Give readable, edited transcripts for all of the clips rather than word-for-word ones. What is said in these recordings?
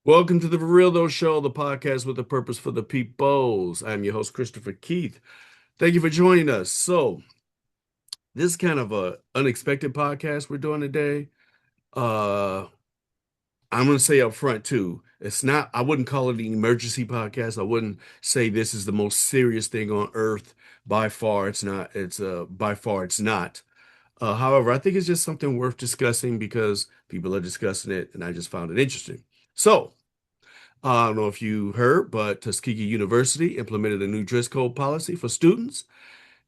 Welcome to the For Real Though Show, the podcast with a purpose for the peoples. I'm your host, Christopher Keith. Thank you for joining us. This is kind of a unexpected podcast we're doing today. Uh, I'm going to say up front too, it's not, I wouldn't call it an emergency podcast. I wouldn't say this is the most serious thing on earth. By far, it's not. By far, it's not. However, I think it's just something worth discussing because people are discussing it, and I just found it interesting. So, I don't know if you heard, but Tuskegee University implemented a new dress code policy for students.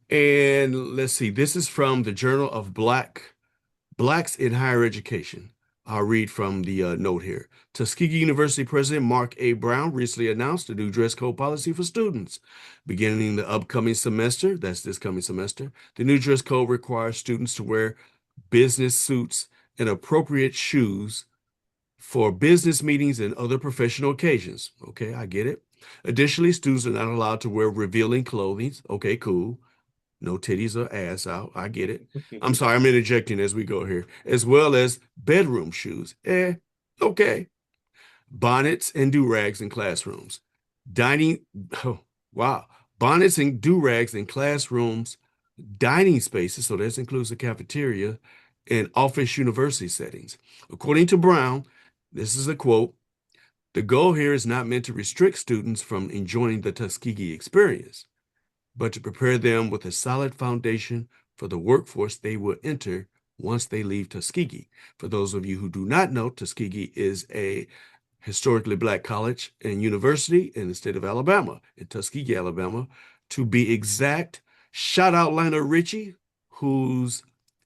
And let's see, this is from the Journal of Blacks in Higher Education. I'll read from the note here. Tuskegee University President Mark A. Brown recently announced a new dress code policy for students. Beginning the upcoming semester, that's this coming semester, the new dress code requires students to wear business suits and appropriate shoes for business meetings and other professional occasions. Okay, I get it. Additionally, students are not allowed to wear revealing clothing. Okay, cool. No titties or ass out. I get it. I'm sorry, I'm interjecting as we go here. As well as bedroom shoes. Okay. Bonnets and do-rags in classrooms. Dining, oh, wow. Bonnets and do-rags in classrooms, dining spaces, so this includes the cafeteria, and office university settings. According to Brown, this is a quote, the goal here is not meant to restrict students from enjoying the Tuskegee experience, but to prepare them with a solid foundation for the workforce they will enter once they leave Tuskegee. For those of you who do not know, Tuskegee is a historically black college and university in the state of Alabama, in Tuskegee, Alabama. To be exact, shout out Lionel Richie, whose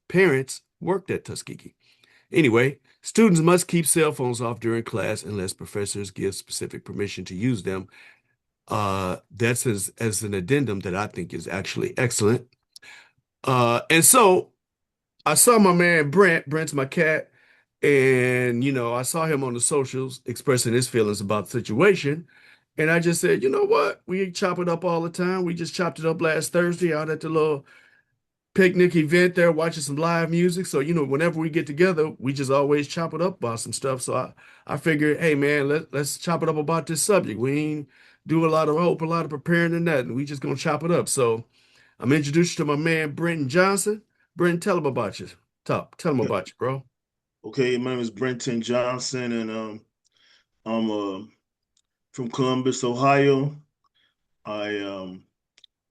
parents worked at Tuskegee. Anyway, students must keep cell phones off during class unless professors give specific permission to use them. That's as an addendum that I think is actually excellent. And so I saw my man Brent's my cat, and I saw him on the socials expressing his feelings about the situation. And I just said, you know what? We chop it up all the time. We just chopped it up last Thursday out at the little picnic event there, watching some live music. So, whenever we get together, we just always chop it up about some stuff. So I figured, hey man, let's chop it up about this subject. We ain't do a lot of hope, a lot of preparing and nothing. We just gonna chop it up. So I'm introduced to my man Brenten Johnson. Brenten, tell him about you. Tell him about you, bro. Okay, my name is Brenten Johnson, and I'm from Columbus, Ohio. I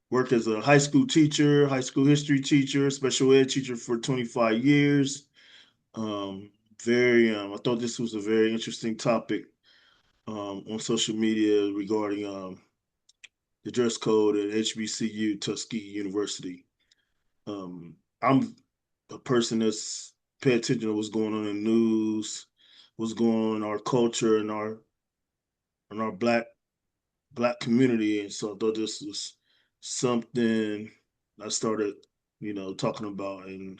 worked as a high school teacher, high school history teacher, special ed teacher for 25 years. Um, I thought this was a very interesting topic on social media regarding the dress code at HBCU, Tuskegee University. I'm a person that's pay attention to what's going on in the news, what's going on in our culture and our black community. And so I thought this was something I started, talking about and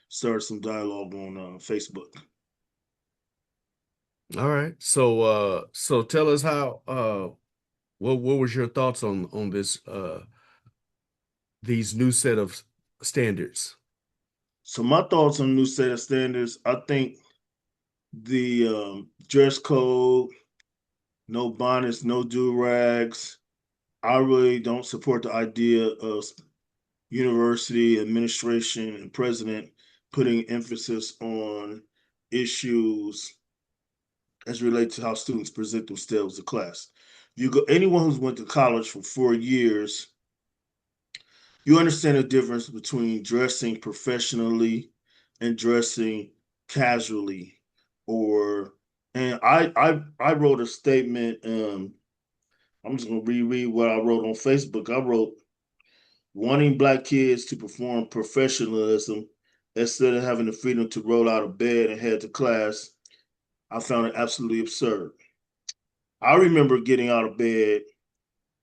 started some dialogue on Facebook. All right. So tell us how what was your thoughts on this these new set of standards? So my thoughts on the new set of standards, I think the dress code, no bonnets, no do rags. I really don't support the idea of university administration and president putting emphasis on issues as relates to how students present themselves to class. You go anyone who's went to college for 4 years, you understand the difference between dressing professionally and dressing casually. Or and I wrote a statement. I'm just gonna reread what I wrote on Facebook. I wrote wanting black kids to perform professionalism instead of having the freedom to roll out of bed and head to class. I found it absolutely absurd. I remember getting out of bed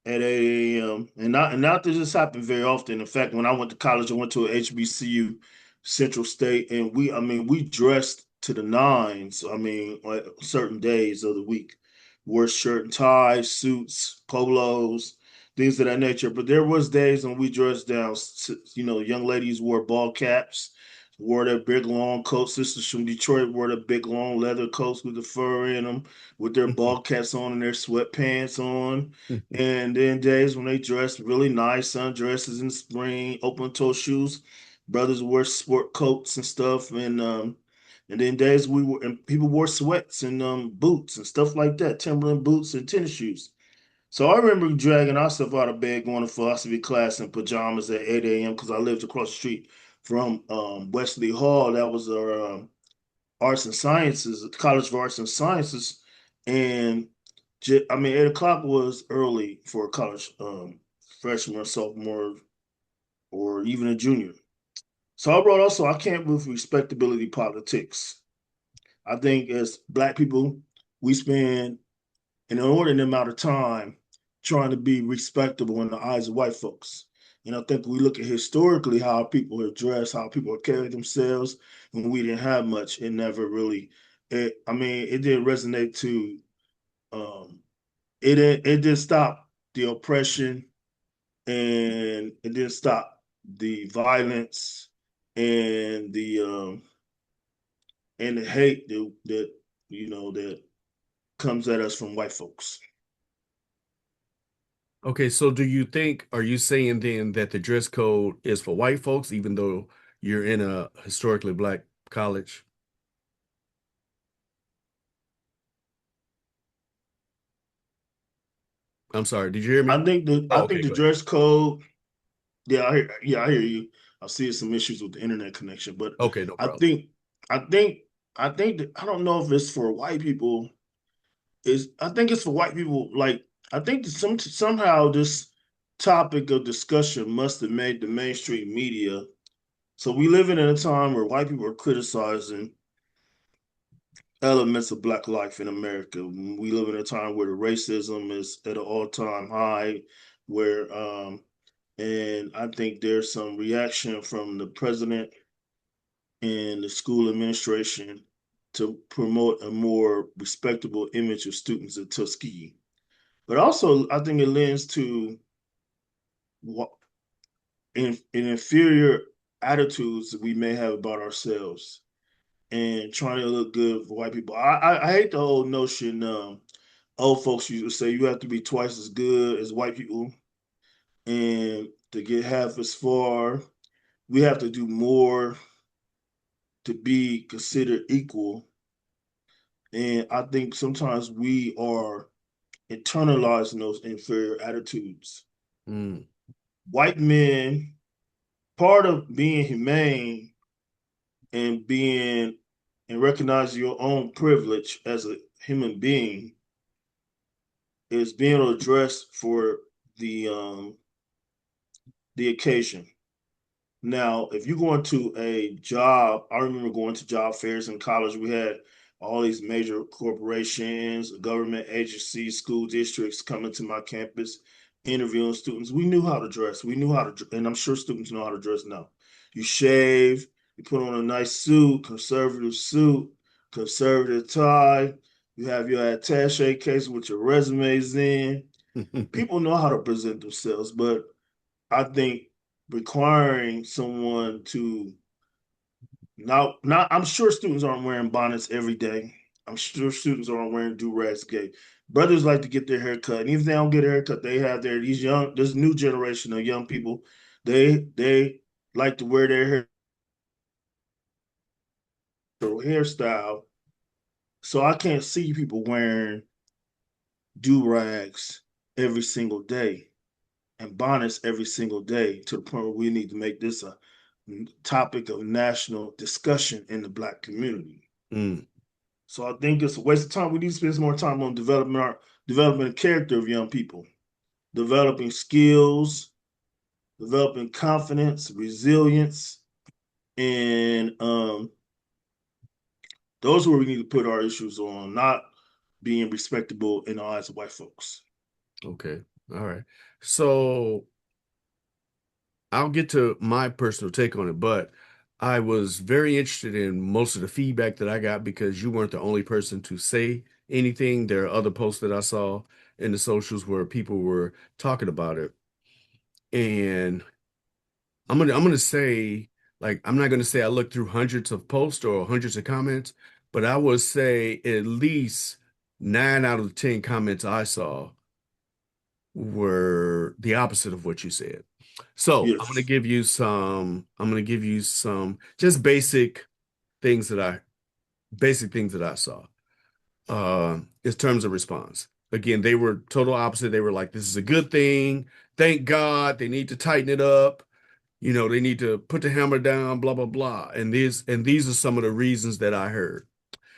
at 8 a.m. and not that this happened very often. In fact, when I went to college, I went to a HBCU, Central State, and we dressed to the nines. I mean, like certain days of the week, wore shirt and ties, suits, polos, things of that nature. But there was days when we dressed down. Young ladies wore ball caps. wore their big long coats. Sisters from Detroit wore their big long leather coats with the fur in them, with their ball caps on and their sweatpants on. And then days when they dressed really nice, sundresses in spring, open toe shoes. Brothers wore sport coats and stuff, and then days we were and people wore sweats and boots and stuff like that, Timberland boots and tennis shoes. So I remember dragging ourselves out of bed, going to philosophy class in pajamas at 8 a.m. because I lived across the street from Wesley Hall. That was our arts and sciences, College of Arts and Sciences. And I mean, 8 o'clock was early for a college freshman or sophomore or even a junior. So I wrote also, I can't move respectability politics. I think as Black people, we spend an inordinate amount of time trying to be respectable in the eyes of white folks. And I think we look at historically how people are dressed, how people are carrying themselves, when we didn't have much. It never really, I mean, it didn't resonate to, um, it didn't stop the oppression and it didn't stop the violence and the hate that that comes at us from white folks. Okay, so are you saying then that the dress code is for white folks, even though you're in a historically black college? I'm sorry, did you hear me? I Oh, think okay, the go ahead. dress code. Yeah, I hear you. I see some issues with the internet connection, but Okay, no I problem. think I think that I don't know if it's for white people. Is I think it's for white people. Like I think that somehow this topic of discussion must have made the mainstream media. So we live in a time where white people are criticizing elements of black life in America. We live in a time where the racism is at an all-time high, where and I think there's some reaction from the president and the school administration to promote a more respectable image of students at Tuskegee. But also, I think it lends to in inferior attitudes that we may have about ourselves and trying to look good for white people. I hate the whole notion. Old folks used to say you have to be twice as good as white people, and to get half as far, we have to do more to be considered equal. And I think sometimes we are internalizing those inferior attitudes. Mm, White men, part of being humane and being and recognizing your own privilege as a human being is being able to dress for the occasion. Now, if you go into a job, I remember going to job fairs in college. We had all these major corporations, government agencies, school districts coming to my campus, interviewing students. We knew how to dress. We knew how to, and I'm sure students know how to dress now. You shave, you put on a nice suit, conservative tie. You have your attaché case with your resumes in. People know how to present themselves, but I think requiring someone to now, not I'm sure students aren't wearing bonnets every day. I'm sure students aren't wearing do-rags gay. Brothers like to get their hair cut. And even if they don't get a haircut, they have this new generation of young people, they like to wear their hairstyle. So I can't see people wearing do-rags every single day and bonnets every single day to the point where we need to make this a topic of national discussion in the Black community. mm, So I think it's a waste of time. We need to spend more time on developing the character of young people, developing skills, developing confidence, resilience, and those are where we need to put our issues on, not being respectable in the eyes of white folks. okay, all right. So I'll get to my personal take on it, but I was very interested in most of the feedback that I got because you weren't the only person to say anything. There are other posts that I saw in the socials where people were talking about it. And I'm gonna say like I'm not going to say I looked through hundreds of posts or hundreds of comments, but I would say at least 9 out of 10 comments I saw were the opposite of what you said. So Yes. I'm going to give you some just basic things that I saw. In terms of response. Again, they were total opposite. They were like, this is a good thing. Thank God. They need to tighten it up. They need to put the hammer down, blah, blah, blah. And these are some of the reasons that I heard.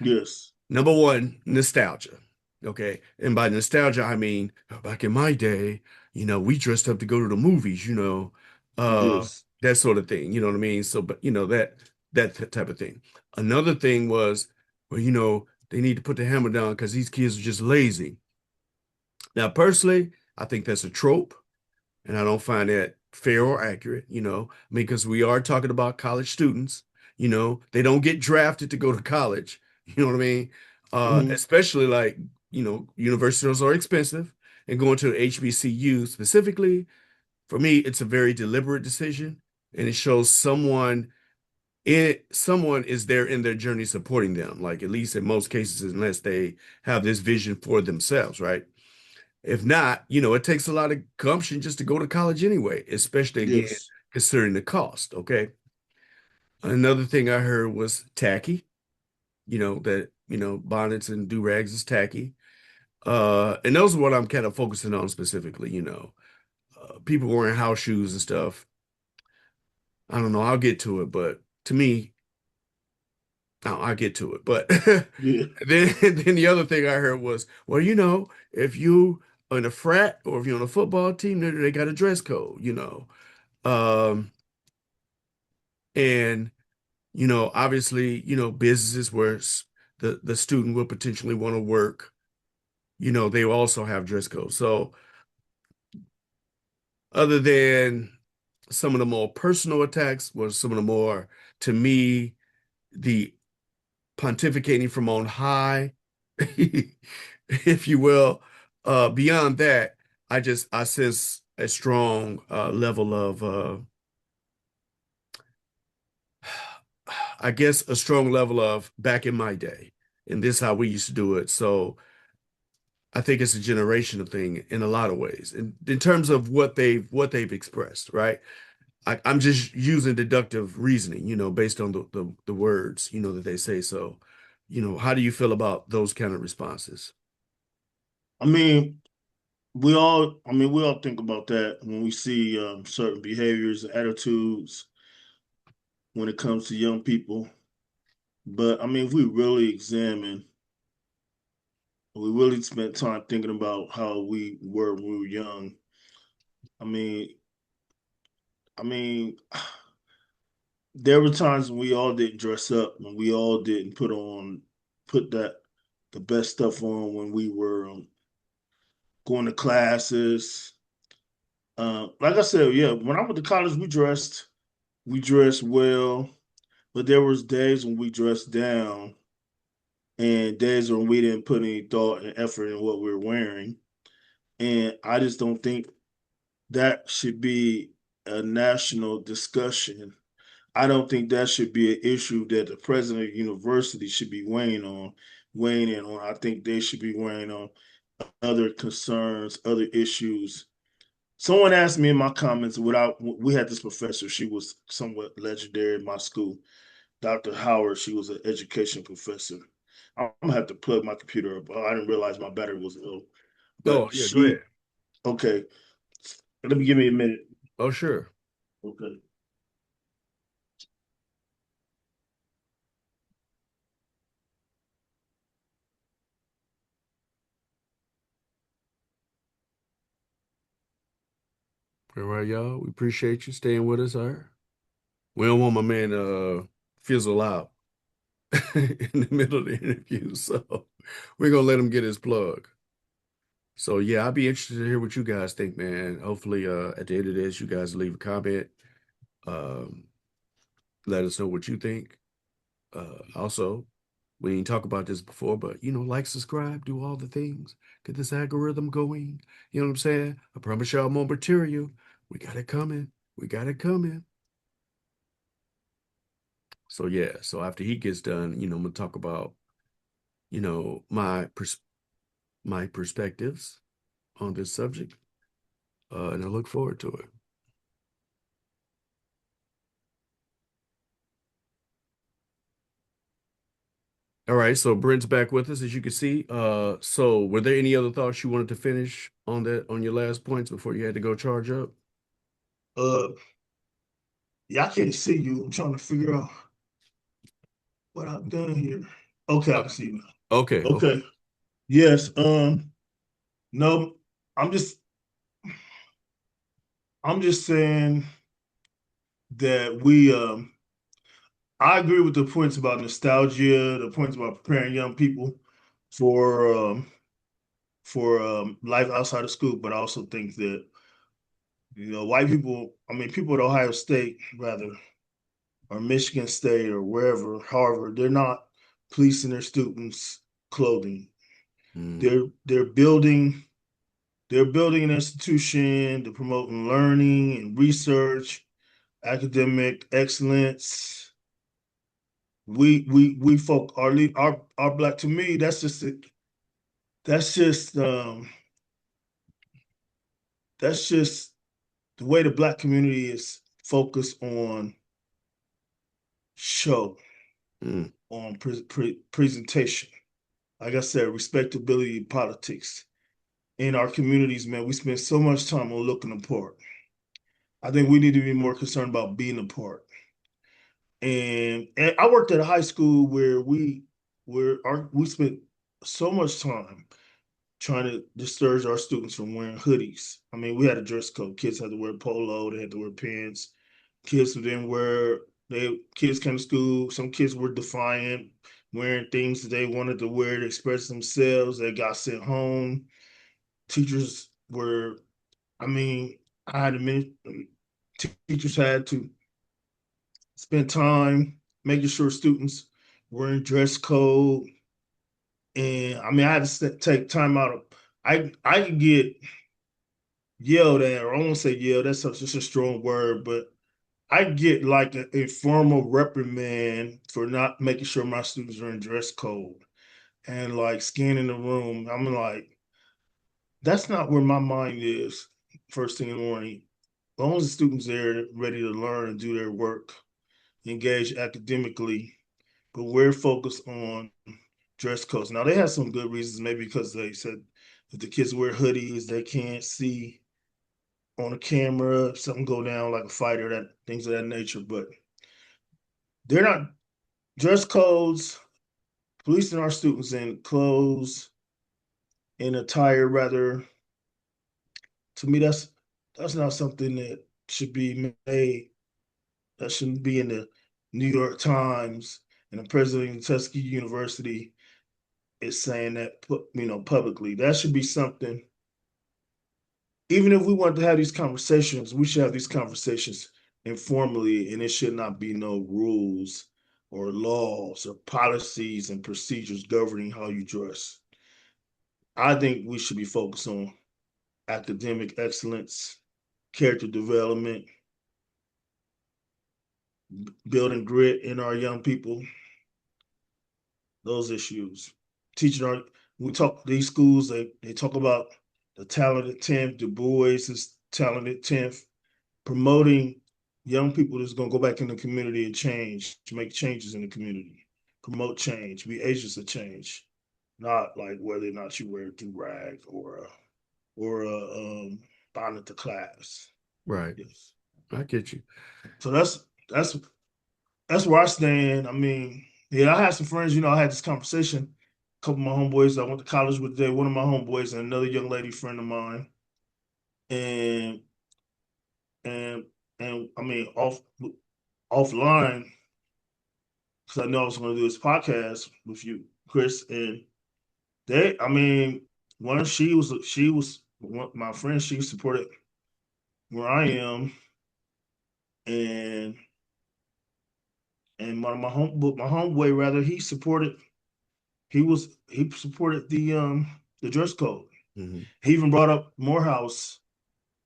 Yes. Number one, nostalgia. Okay. And by nostalgia, I mean back in my day, we dressed up to go to the movies, Yes. that sort of thing. You know what I mean? So, but that type of thing. Another thing was, well, they need to put the hammer down because these kids are just lazy. Now, personally, I think that's a trope, and I don't find that fair or accurate, because we are talking about college students, they don't get drafted to go to college, you know what I mean? Hmm. Especially like, universities are expensive, and going to HBCU specifically, for me, it's a very deliberate decision, and it shows someone is there in their journey supporting them, like at least in most cases, unless they have this vision for themselves, right? If not, it takes a lot of gumption just to go to college anyway, especially again, Yes. considering the cost. Okay. Another thing I heard was tacky, that, bonnets and do-rags is tacky. And those are what I'm kind of focusing on specifically, people wearing house shoes and stuff. I don't know, I'll get to it, but to me, I'll get to it. But Yeah. then the other thing I heard was, well, if you are in a frat or if you're on a football team, they got a dress code, Um, and obviously, businesses where the student will potentially want to work, they also have dress codes. So other than some of the more personal attacks was some of the more, to me, the pontificating from on high, if you will. Beyond that, I sense a strong level of I guess a strong level of back in my day, and this is how we used to do it. So I think it's a generational thing in a lot of ways. And in terms of what they've expressed, right? I'm just using deductive reasoning, based on the words, that they say. So, how do you feel about those kind of responses? I mean, we all think about that when we see certain behaviors and attitudes when it comes to young people. But I mean, if we really examine, we really spent time thinking about how we were when we were young. I mean, I mean, there were times when we all didn't dress up, when we all didn't put the best stuff on when we were going to classes. Like I said, yeah, when I went to college, we dressed well, but there was days when we dressed down, and days when we didn't put any thought and effort in what we were wearing. And I just don't think that should be a national discussion. I don't think that should be an issue that the president of the university should be weighing in on. I think they should be weighing on other concerns, other issues. Someone asked me in my comments, we had this professor, she was somewhat legendary in my school, Dr. Howard, she was an education professor. I'm gonna have to plug my computer up. I didn't realize my battery was low. Oh, But yeah, go ahead. okay, let me give me a minute. Oh, sure. Okay. All right, y'all. We appreciate you staying with us, all right? We don't want my man fizzle out in the middle of the interview, so we're gonna let him get his plug. So yeah, I'd be interested to hear what you guys think, man. Hopefully, at the end of this, you guys leave a comment. Um, let us know what you think. Also, we didn't talk about this before, but like, subscribe, do all the things, get this algorithm going. You know what I'm saying? I promise y'all more material. We got it coming. We got it coming. So yeah, so after he gets done, I'm gonna talk about, my perspectives on this subject, and I look forward to it. All right, so Brent's back with us, as you can see. So were there any other thoughts you wanted to finish on your last points before you had to go charge up? Uh, yeah, I can't see you. I'm trying to figure out what I've done here. Okay, I Uh, can see you now. okay, okay. Okay. Yes. No, I'm just I'm just saying that I agree with the points about nostalgia, the points about preparing young people for life outside of school, but I also think that white people, I mean people at Ohio State rather, or Michigan State or wherever, Harvard, they're not policing their students' clothing. Mm, They're building an institution to promote learning and research, academic excellence. We folk our black, to me, that's just that's just the way the black community is focused on show, mm, on presentation. Like I said, respectability politics. In our communities, man, we spend so much time on looking apart. I think we need to be more concerned about being apart. And I worked at a high school we spent so much time trying to discourage our students from wearing hoodies. I mean, we had a dress code. Kids had to wear polo, they had to wear pants. Kids who didn't wear they kids came to school. Some kids were defiant, wearing things that they wanted to wear to express themselves. They got sent home. Teachers were, I mean, I had many teachers had to spend time making sure students were in dress code. And I mean, I had to take time out of. I could get yelled at, or I won't say yelled. That's just a strong word, but I get like a formal reprimand for not making sure my students are in dress code and like scanning the room. I'm like, that's not where my mind is first thing in the morning. As long as the students there ready to learn and do their work, engage academically, but we're focused on dress codes. Now they have some good reasons, maybe because they said if the kids wear hoodies, they can't see on a camera, if something go down like a fight or that things of that nature. But they're not dress codes, policing our students in clothes, in attire rather. To me, that's not something that should be made. That shouldn't be in the New York Times and the president of Tuskegee University is saying that publicly. That should be something. Even if we want to have these conversations, we should have these conversations informally, and it should not be no rules or laws or policies and procedures governing how you dress. I think we should be focused on academic excellence, character development, building grit in our young people, those issues. Teaching our we talk these schools, they talk about the talented 10th, Du Bois is talented 10th, promoting young people that's going to go back in the community and change, to make changes in the community, promote change, be agents of change, not like whether or not you wear a do rag or a bonnet to class. right. Yes. I get you. So that's that's where I stand. I mean, yeah, I had some friends. I had this conversation. A couple of my homeboys I went to college with today. One of my homeboys and another young lady friend of mine, and and and I mean offline, because I know I was going to do this podcast with you, Chris. And I mean, my friend. She supported where I am, and my homeboy rather, he supported the dress code. Hmm. He even brought up Morehouse.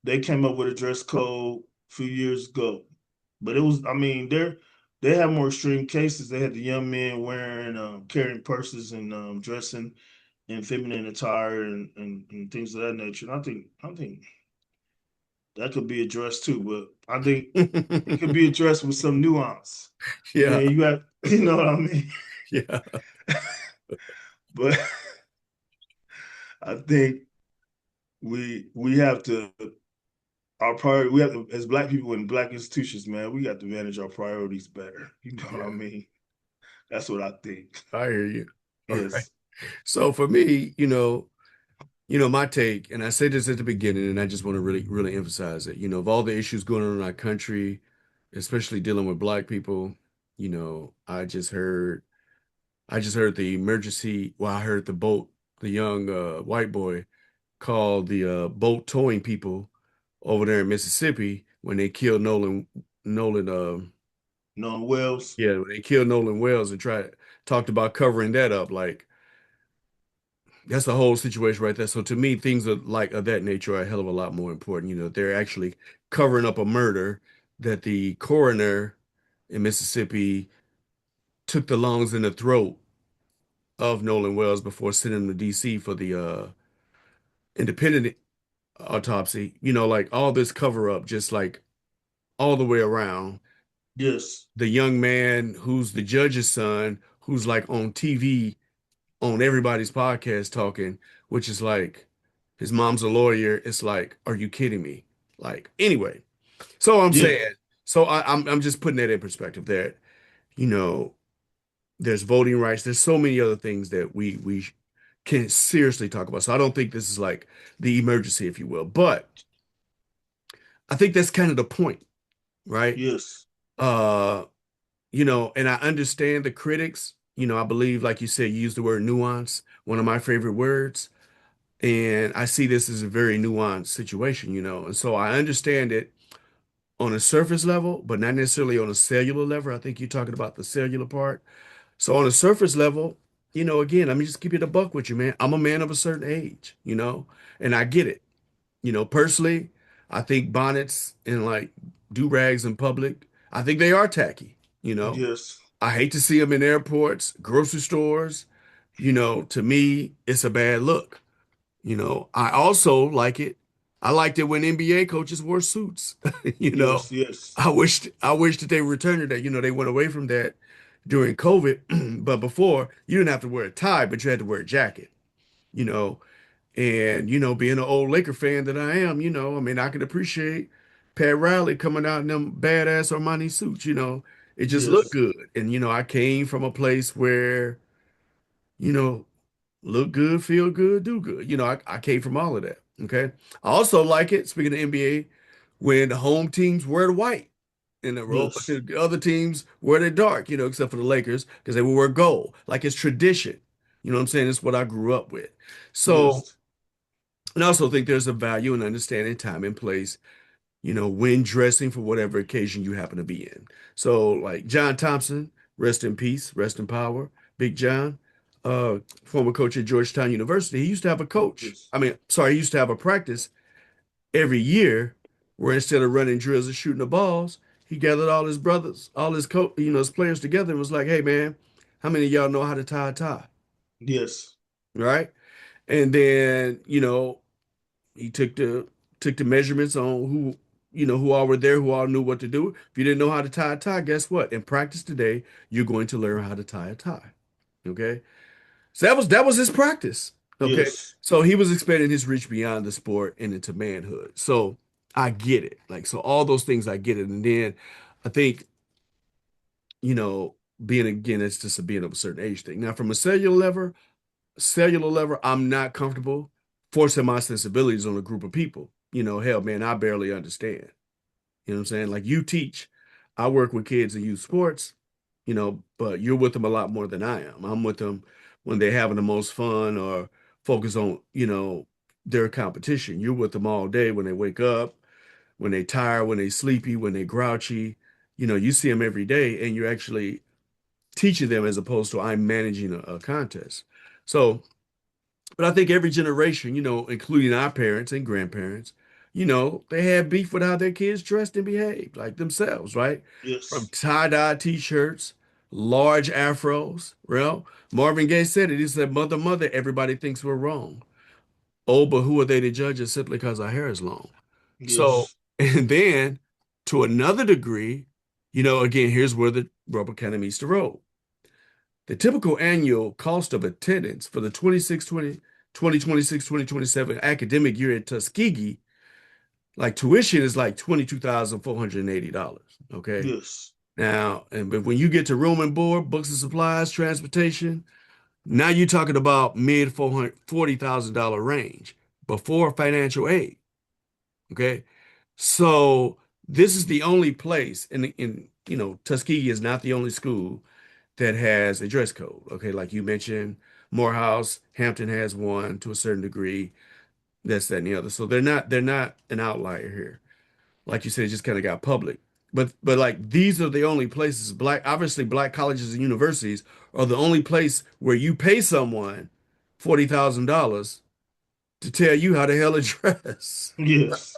They came up with a dress code a few years ago, but it was, I mean, they have more extreme cases. They had the young men wearing carrying purses and dressing in feminine attire and things of that nature. And I think that could be addressed too, but I think it could be addressed with some nuance. And Yeah, then you got, you know what I mean? yeah, But I think we have to our priority we have to as black people in black institutions, man, we got to manage our priorities better. You know what I yeah. mean? That's what I think. I hear you. All right. Yes. So for me, my take, and I said this at the beginning, and I just want to really, really emphasize it. Of all the issues going on in our country, especially dealing with black people, I just heard the emergency. Well, I heard the young white boy called the boat towing people over there in Mississippi when they killed Nolan, No Wells. yeah, when they killed Nolan Wells and talked about covering that up. Like, that's the whole situation right there. So to me, things of that nature are a hell of a lot more important. They're actually covering up a murder that the coroner in Mississippi took the lungs and the throat of Nolan Wells before sending him to DC for the independent autopsy. Like all this cover up, just like all the way around. Yes. The young man who's the judge's son, who's like on TV on everybody's podcast talking, which is like his mom's a lawyer. It's like, are you kidding me? Like, anyway, so I'm Yeah. saying, I'm just putting that in perspective that, you know, there's voting rights. There's so many other things that we can seriously talk about. So I don't think this is like the emergency, if you will. But I think that's kind of the point, right? Yes. Uh, and I understand the critics. I believe, like you said, you used the word nuance, one of my favorite words. And I see this as a very nuanced situation. And so I understand it on a surface level, but not necessarily on a cellular level. I think you're talking about the cellular part. So on a surface level, again, let me just keep it a buck with you, man. I'm a man of a certain age, and I get it. Personally, I think bonnets and like do-rags in public, I think they are tacky, you know. Yes. I hate to see them in airports, grocery stores. To me, it's a bad look. I also like it. I liked it when NBA coaches wore suits. You know, Yes. Yes. I wished that they returned to that. They went away from that during COVID. But before, you didn't have to wear a tie, but you had to wear a jacket, you know. And, being an old Laker fan that I am, I mean, I can appreciate Pat Riley coming out in them badass Armani suits. It just looked Yes. good. And, I came from a place where, you know, look good, feel good, do good. I came from all of that. Okay. I also like it, speaking of NBA, when the home teams wear the white and Yes. the other teams wear the dark, except for the Lakers, because they will wear gold. Like it's tradition. You know what I'm saying? It's what I grew up with. So, Yes. and I also think there's a value in understanding time and place, when dressing for whatever occasion you happen to be in. So, like John Thompson, rest in peace, rest in power, Big John, former coach at Georgetown University, he used to have a coach. Yes. I mean, sorry, he used to have a practice every year where instead of running drills and shooting the balls, he gathered all his brothers, all his players together and was like, hey, man, how many of y'all know how to tie a tie? Yes. Right? And then, he took the measurements on who all were there, who all knew what to do. If you didn't know how to tie a tie, guess what? In practice today, you're going to learn how to tie a tie. Okay. So that was his practice. Okay. Yes. So he was expanding his reach beyond the sport and into manhood. So I get it. Like, so all those things I get it. And then I think, being again, it's just a being of a certain age thing. Now, from a cellular level, I'm not comfortable forcing my sensibilities on a group of people. Hell, man, I barely understand. You know what I'm saying? Like you teach, I work with kids in youth sports, but you're with them a lot more than I am. I'm with them when they're having the most fun or focus on, their competition. You're with them all day when they wake up, when they tired, when they sleepy, when they grouchy. You see them every day and you're actually teaching them as opposed to I'm managing a contest. So, but I think every generation, including our parents and grandparents, they had beef with how their kids dressed and behaved, like themselves, right? From Yes. tie-dye t-shirts, large afros. Well, Marvin Gaye said it. He said, "Mother, mother, everybody thinks we're wrong. Oh, but who are they to judge us simply because our hair is long?" So, Yes. and then to another degree, again, here's where the rubber kind of meets the road. The typical annual cost of attendance for the 2026-2027 academic year at Tuskegee, like tuition is like $22,480. Okay. Yes. But when you get to room and board, books and supplies, transportation, now you're talking about mid $40,000 range before financial aid. Okay. So this is the only place Tuskegee is not the only school that has a dress code. Okay, like you mentioned, Morehouse, Hampton has one to a certain degree. That's that and the other. So they're not an outlier here. Like you said, it just kind of got public. But like these are the only places obviously black colleges and universities are the only place where you pay someone $40,000 to tell you how the hell to dress. Yes.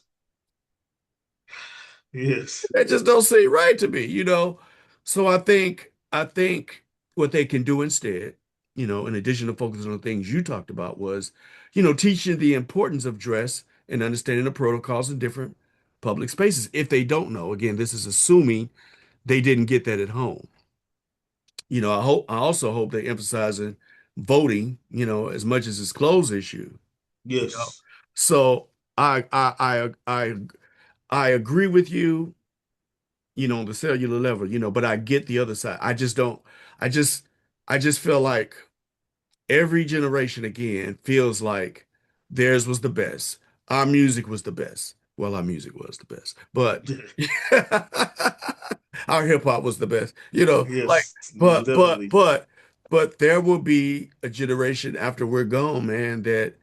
Yes. That just don't seem right to me. So I think what they can do instead, in addition to focusing on the things you talked about was, teaching the importance of dress and understanding the protocols in different public spaces. If they don't know, again, this is assuming they didn't get that at home. I also hope they emphasizing voting, as much as it's clothes issue, you know. Yes. So I agree with you on the cellular level, but I get the other side. I just don't, I just, I just feel like every generation again feels like theirs was the best. Our music was the best. Well, our music was the best, but our hip hop was the best, like, Yes. Most but, definitely. there will be a generation after we're gone, man, that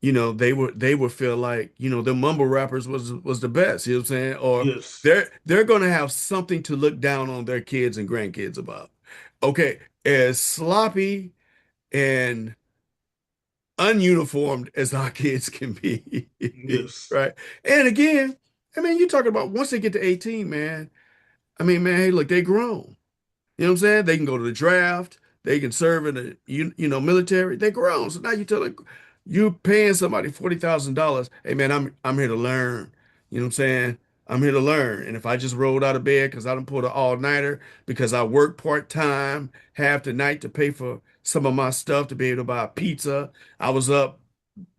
they would feel like, the mumble rappers was the best, you know what I'm saying? Or Yes. they're gonna have something to look down on their kids and grandkids about. Okay, as sloppy and ununiformed as our kids can be, Yes. right? And again, I mean, you're talking about once they get to 18, man. I mean, man, hey, look, they grown. You know what I'm saying? They can go to the draft. They can serve in the military. They're grown. So now you paying somebody $40,000. Hey man, I'm here to learn. You know what I'm saying? I'm here to learn. And if I just rolled out of bed because I done pulled an all-nighter because I work part-time half the night to pay for some of my stuff to be able to buy pizza. I was up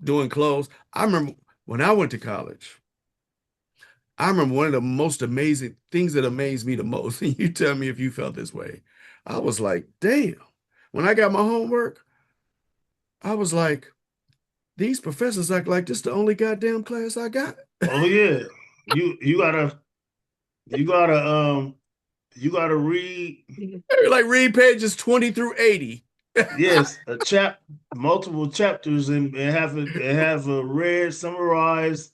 doing clothes. I remember when I went to college. I remember one of the most amazing things that amazed me the most, and you tell me if you felt this way. I was like, damn. When I got my homework, I was like, these professors act like this the only goddamn class I got. Oh yeah. You gotta you gotta you gotta read, They were like, read pages 20 through 80. yes, a multiple chapters, and have a read, summarized,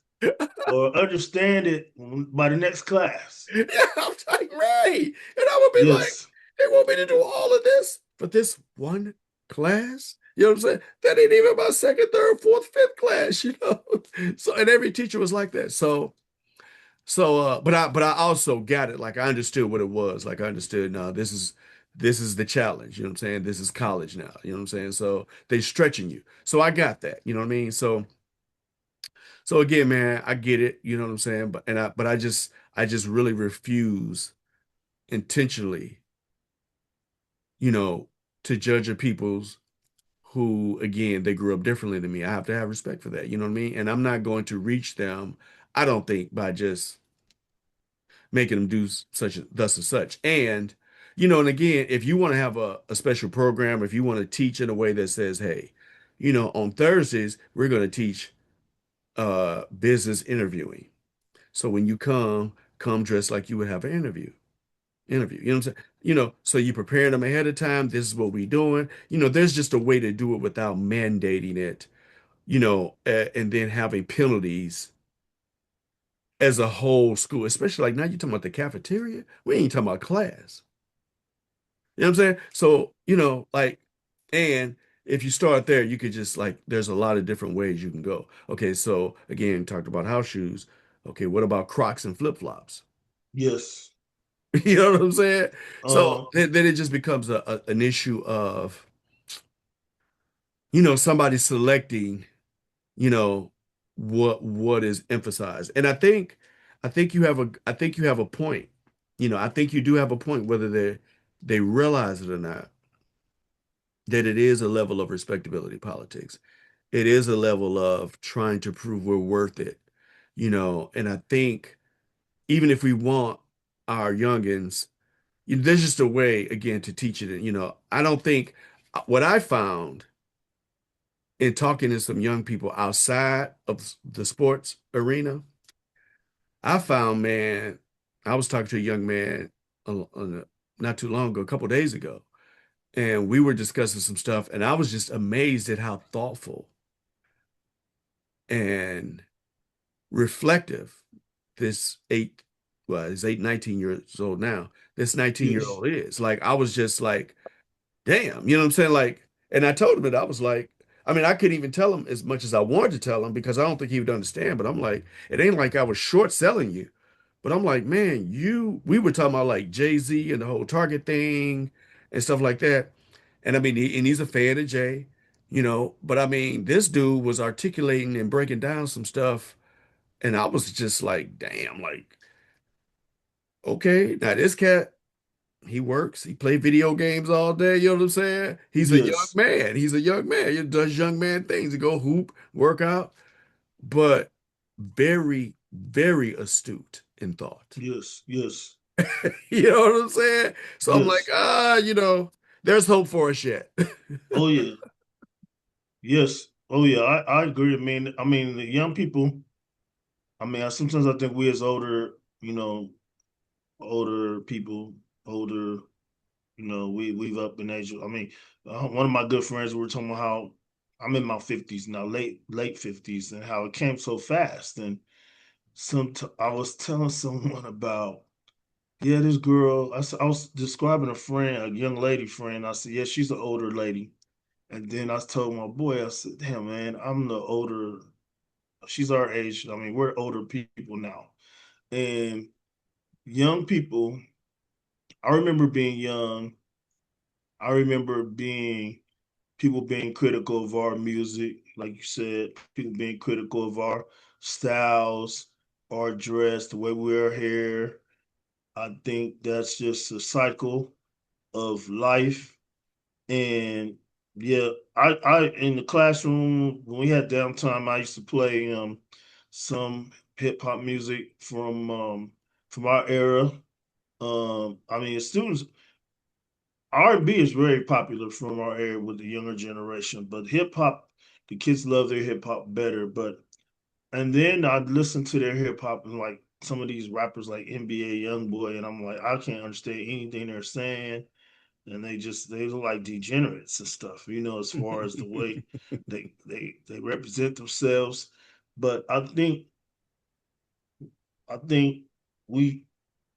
or understand it by the next class. Yeah, I was like, right. And I would be like, Yes. they want me to do all of this for this one class? You know what I'm saying? That ain't even my second, third, fourth, fifth class. So, and every teacher was like that. But I also got it. Like I understood what it was. Like I understood, no, this is the challenge. You know what I'm saying? This is college now. You know what I'm saying? So they stretching you. So I got that. You know what I mean? So again, man, I get it. You know what I'm saying? But I just really refuse intentionally, you know, to judge a people's who, again, they grew up differently than me. I have to have respect for that. You know what I mean? And I'm not going to reach them, I don't think, by just making them do such and thus and such. And again, if you want to have a special program, if you want to teach in a way that says, hey, on Thursdays, we're going to teach business interviewing. So when you come dressed like you would have an interview. You know what I'm saying? So you preparing them ahead of time. This is what we doing. There's just a way to do it without mandating it, and then having penalties as a whole school, especially like now you're talking about the cafeteria. We ain't talking about class. You know what I'm saying? So, like, and if you start there, you could just like, there's a lot of different ways you can go. Okay, so again, talked about house shoes. Okay, what about Crocs and flip-flops? Yes. You know what I'm saying? So Um, then it just becomes an issue of, somebody selecting, you know, what is emphasized. And I think you have a point. I think you do have a point, whether they realize it or not, that it is a level of respectability politics. It is a level of trying to prove we're worth it, and I think even if we want our youngins, there's just a way again to teach it. And, I don't think what I found in talking to some young people outside of the sports arena, I found, man, I was talking to a young man not too long ago, a couple days ago, and we were discussing some stuff, and I was just amazed at how thoughtful and reflective this he's 19 years old now. This 19-year yes. old is. Like, I was just like, damn, you know what I'm saying? Like, and I told him that I was like, I mean, I couldn't even tell him as much as I wanted to tell him because I don't think he would understand. But I'm like, it ain't like I was short selling you. But I'm like, man, we were talking about like Jay-Z and the whole Target thing and stuff like that. And I mean, and he's a fan of Jay, but I mean, this dude was articulating and breaking down some stuff. And I was just like, damn, like, okay, now this cat, he works. He play video games all day. You know what I'm saying? He's a young Yes. man. He's a young man. He does young man things. He go hoop, work out, but very, very astute in thought. Yes. Yes. You know what I'm saying? So I'm like, Yes. there's hope for us yet. Oh yeah. Yes. Oh yeah. I agree. I mean, the young people. Sometimes I think we as older people, older, we've up in age. One of my good friends, we were talking about how I'm in my 50s now, late 50s, and how it came so fast. And I was telling someone about, yeah, this girl. I was describing a friend, a young lady friend. I said, yeah, she's an older lady. And then I told my boy, I said, damn, man, I'm the older. She's our age. I mean, we're older people now. And young people, I remember being young. I remember being people being critical of our music, like you said, people being critical of our styles, our dress, the way we wear hair. I think that's just a cycle of life. And yeah, I in the classroom when we had downtime, I used to play some hip hop music from our era. Students R&B is very popular from our era with the younger generation, but hip hop, the kids love their hip hop better. And then I'd listen to their hip hop and like some of these rappers like NBA YoungBoy, and I'm like, I can't understand anything they're saying, and they look like degenerates and stuff, as far as the way they represent themselves. But I think we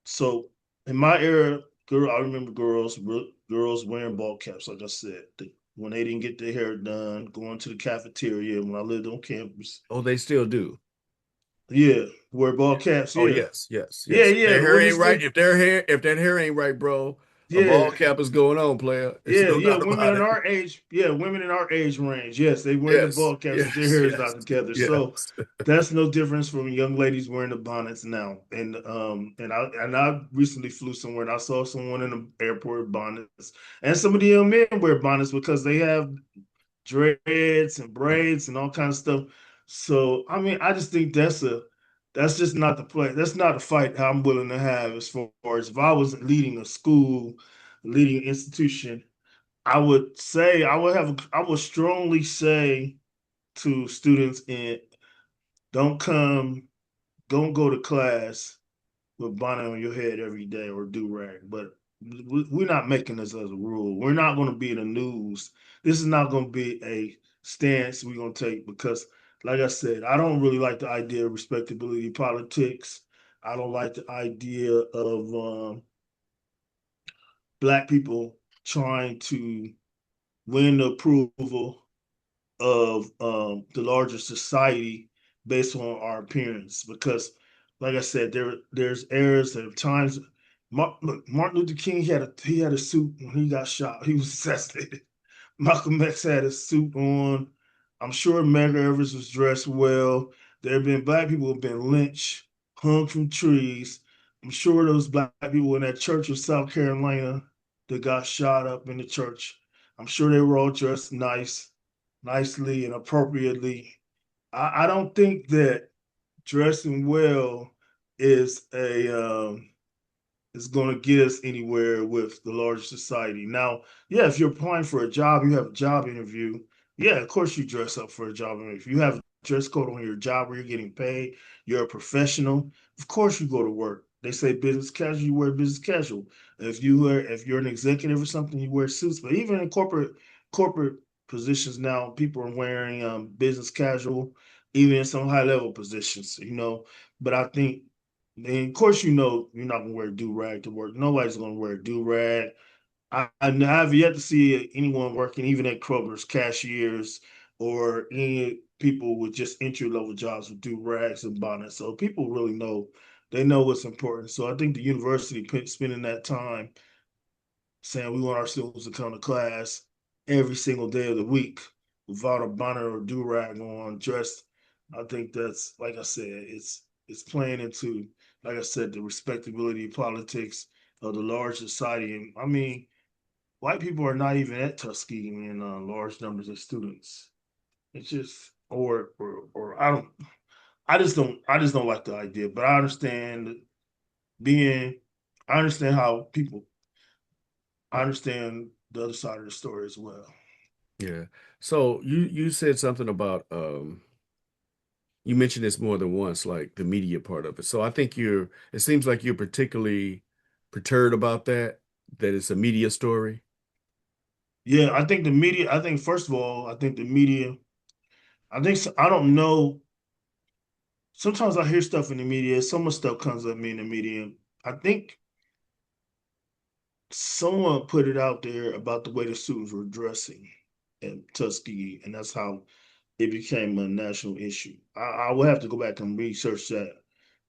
so in my era, I remember girls wearing ball caps, like I said, when they didn't get their hair done, going to the cafeteria when I lived on campus. Oh, they still do. Yeah, wear ball caps. Oh, Yeah, yes, yes, yeah, yes. If yeah. their hair ain't Women's right, do. if that hair ain't right, bro, a Yeah, ball cap is going on, player. It's yeah, no yeah. doubt about it. Women in our age range. Yes, they wear the Yes, ball caps if their yes, hair is yes, not together. So yes. that's no difference from young ladies wearing the bonnets now. And I recently flew somewhere and I saw someone in the airport with bonnets, and some of the young men wear bonnets because they have dreads and braids and all kinds of stuff. So I just think that's just not the play. That's not a fight I'm willing to have as far as if I was leading a school, leading an institution. I would strongly say to students in don't come, don't go to class with bonnet on your head every day or do rag. But we're not making this as a rule. We're not going to be in the news. This is not going to be a stance we're going to take because, like I said, I don't really like the idea of respectability politics. I don't like the idea of black people trying to win the approval of the larger society based on our appearance. Because, like I said, there's eras and times. Martin Luther King he had a suit when he got shot. He was assassinated. Malcolm X had a suit on. I'm sure Medgar Evers was dressed well. There have been black people who have been lynched, hung from trees. I'm sure those black people in that church of South Carolina that got shot up in the church. I'm sure they were all dressed nicely and appropriately. I don't think that dressing well is a is going to get us anywhere with the larger society. Now, yeah, if you're applying for a job, you have a job interview. Yeah, of course you dress up for a job interview. If you have a dress code on your job where you're getting paid, you're a professional. Of course you go to work. They say business casual, you wear business casual. If you're an executive or something, you wear suits. But even in corporate positions now, people are wearing business casual, even in some high level positions. But I think and of course, you're not gonna wear a do rag to work. Nobody's gonna wear a do rag. I have yet to see anyone working, even at Kroger's cashiers or any people with just entry level jobs with do rags and bonnets. So people really they know what's important. So I think the university spending that time saying we want our students to come to class every single day of the week without a bonnet or do rag on, dressed. I think that's like I said, it's playing into, like I said, the respectability politics of the large society. And I mean, white people are not even at Tuskegee in large numbers of students. It's just or I just don't like the idea, but being I understand how people I understand the other side of the story as well. Yeah. So you said something about you mentioned this more than once, like the media part of it. So I think it seems like you're particularly perturbed about that it's a media story. Yeah, I think the media. I think first of all, I think the media. I don't know. Sometimes I hear stuff in the media. So much stuff comes at me in the media. I think someone put it out there about the way the students were dressing at Tuskegee, and that's how it became a national issue. I will have to go back and research that,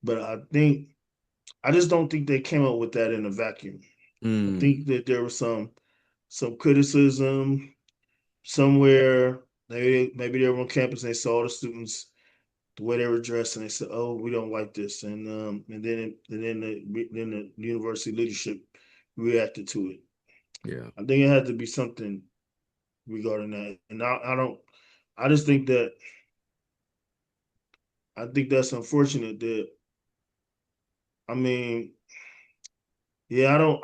but I just don't think they came up with that in a vacuum. I Mm, think that there was some criticism somewhere. Maybe they were on campus and they saw the students the way they were dressed and they said, "Oh, we don't like this," and then the university leadership reacted to it. yeah. I think it had to be something regarding that, and I don't. I just think that I think that's unfortunate. That I mean, yeah, I don't,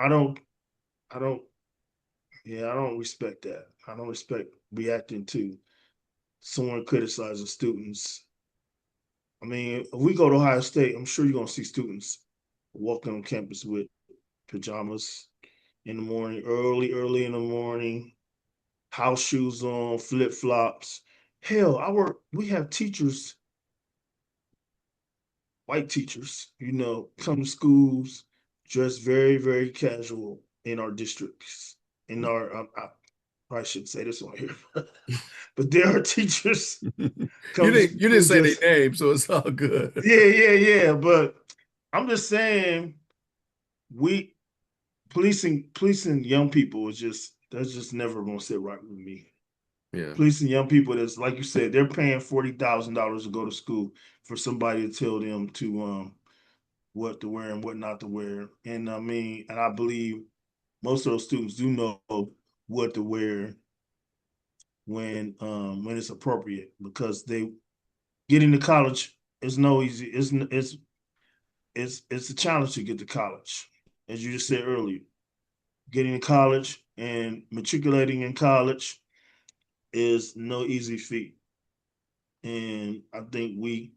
yeah, I don't respect that. I don't respect reacting to someone criticizing students. I mean, if we go to Ohio State, I'm sure you're gonna see students walking on campus with pajamas in the morning, early in the morning, house shoes on, flip flops. Hell, we have teachers, white teachers, come to schools dressed very, very casual in our districts. In our, I probably shouldn't say this on here, but there are teachers You come to didn't school say their just, name, so it's all good. yeah. But I'm just saying, we policing young people is that's just never gonna sit right with me. Yeah. Policing young people that's like you said, they're paying $40,000 to go to school for somebody to tell them to what to wear and what not to wear. And I mean, and I believe most of those students do know what to wear when it's appropriate because they getting to college is no easy. It's a challenge to get to college, as you just said earlier. Getting to college and matriculating in college is no easy feat. And I think we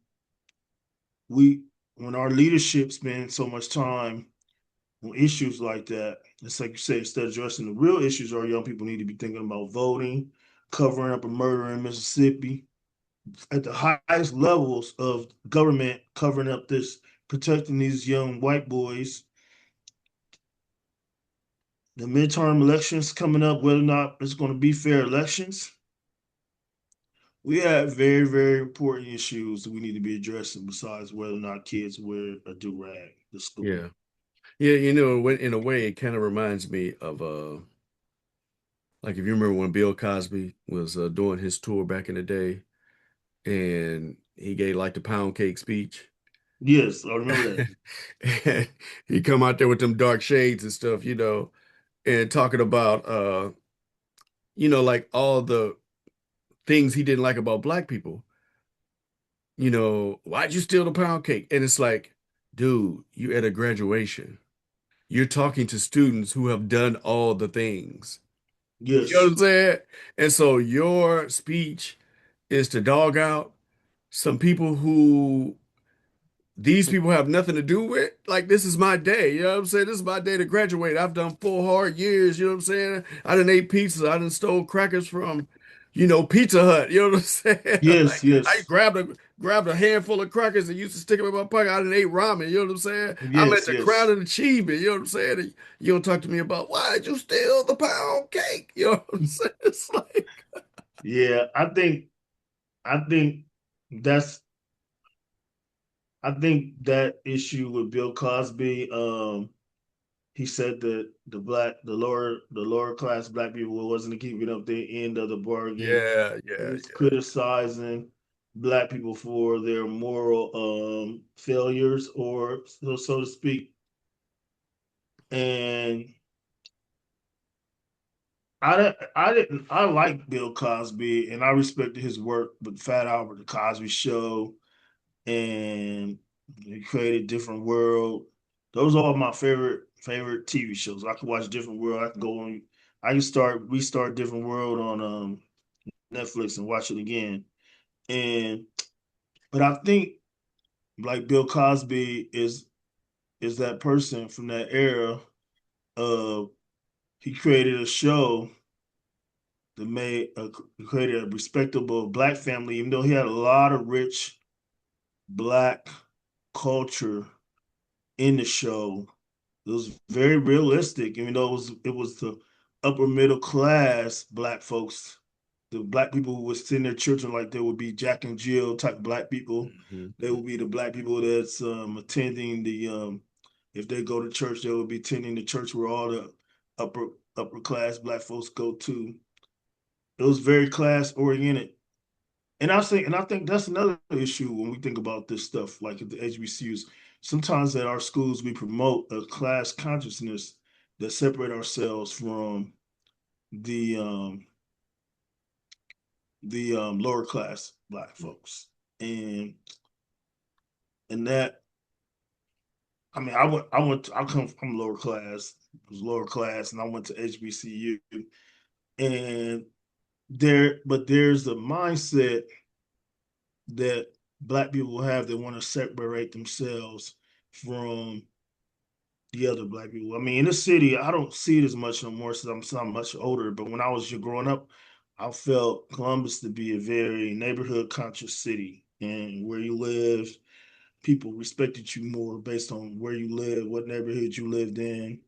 when our leadership spends so much time on issues like that, it's like you say, instead of addressing the real issues our young people need to be thinking about voting, covering up a murder in Mississippi, at the highest levels of government covering up this, protecting these young white boys. the midterm elections coming up, whether or not it's going to be fair elections, we have very, very important issues that we need to be addressing besides whether or not kids wear a do-rag to school. Yeah. Yeah, you know, in a way, it kind of reminds me of like if you remember when Bill Cosby was doing his tour back in the day, and he gave like the pound cake speech. Yes, I remember that. And he come out there with them dark shades and stuff, and talking about like all the things he didn't like about black people. Why'd you steal the pound cake? And it's like, dude, you at a graduation. You're talking to students who have done all the things. You know what Yes, I'm saying? And so your speech is to dog out some people who these people have nothing to do with. Like, this is my day. You know what I'm saying? This is my day to graduate. I've done 4 hard years. You know what I'm saying? I done ate pizza. I done stole crackers from, Pizza Hut. You know what I'm saying? yes, Like, I yes, grabbed a handful of crackers and used to stick them in my pocket. I done ate ramen. You know what I'm saying? I'm at yes, the crown yes, of achievement. You know what I'm saying? And you don't talk to me about why'd you steal the pound cake? You know what I'm saying? It's like, yeah. I think that's I think that issue with Bill Cosby. He said that the lower class black people wasn't keeping up their end of the bargain. yeah, He yeah, was criticizing black people for their moral failures, or so to speak. And I like Bill Cosby, and I respected his work with Fat Albert, The Cosby Show, and he created Different World. Those are all my favorite TV shows. I can watch Different World. I can go on. I can restart Different World on Netflix and watch it again. And but I think like Bill Cosby is that person from that era. Of He created a show that created a respectable black family, even though he had a lot of rich black culture in the show. It was very realistic, even though it was the upper middle class black folks, the black people who would send their children, like there would be Jack and Jill type black people. They Mhm. would be the black people that's attending the if they go to church, they would be attending the church where all the upper upper class black folks go to. It was very class oriented. And I think that's another issue when we think about this stuff, like at the HBCUs. Sometimes at our schools we promote a class consciousness that separate ourselves from the lower class black folks. And and that I come from lower class, was lower class, and I went to HBCU. And there's a mindset that black people have that want to separate themselves from the other black people. I mean, in the city, I don't see it as much no more since I'm so much older. But when I was growing up, I felt Columbus to be a very neighborhood conscious city, and where you lived, people respected you more based on where you lived, what neighborhood you lived in,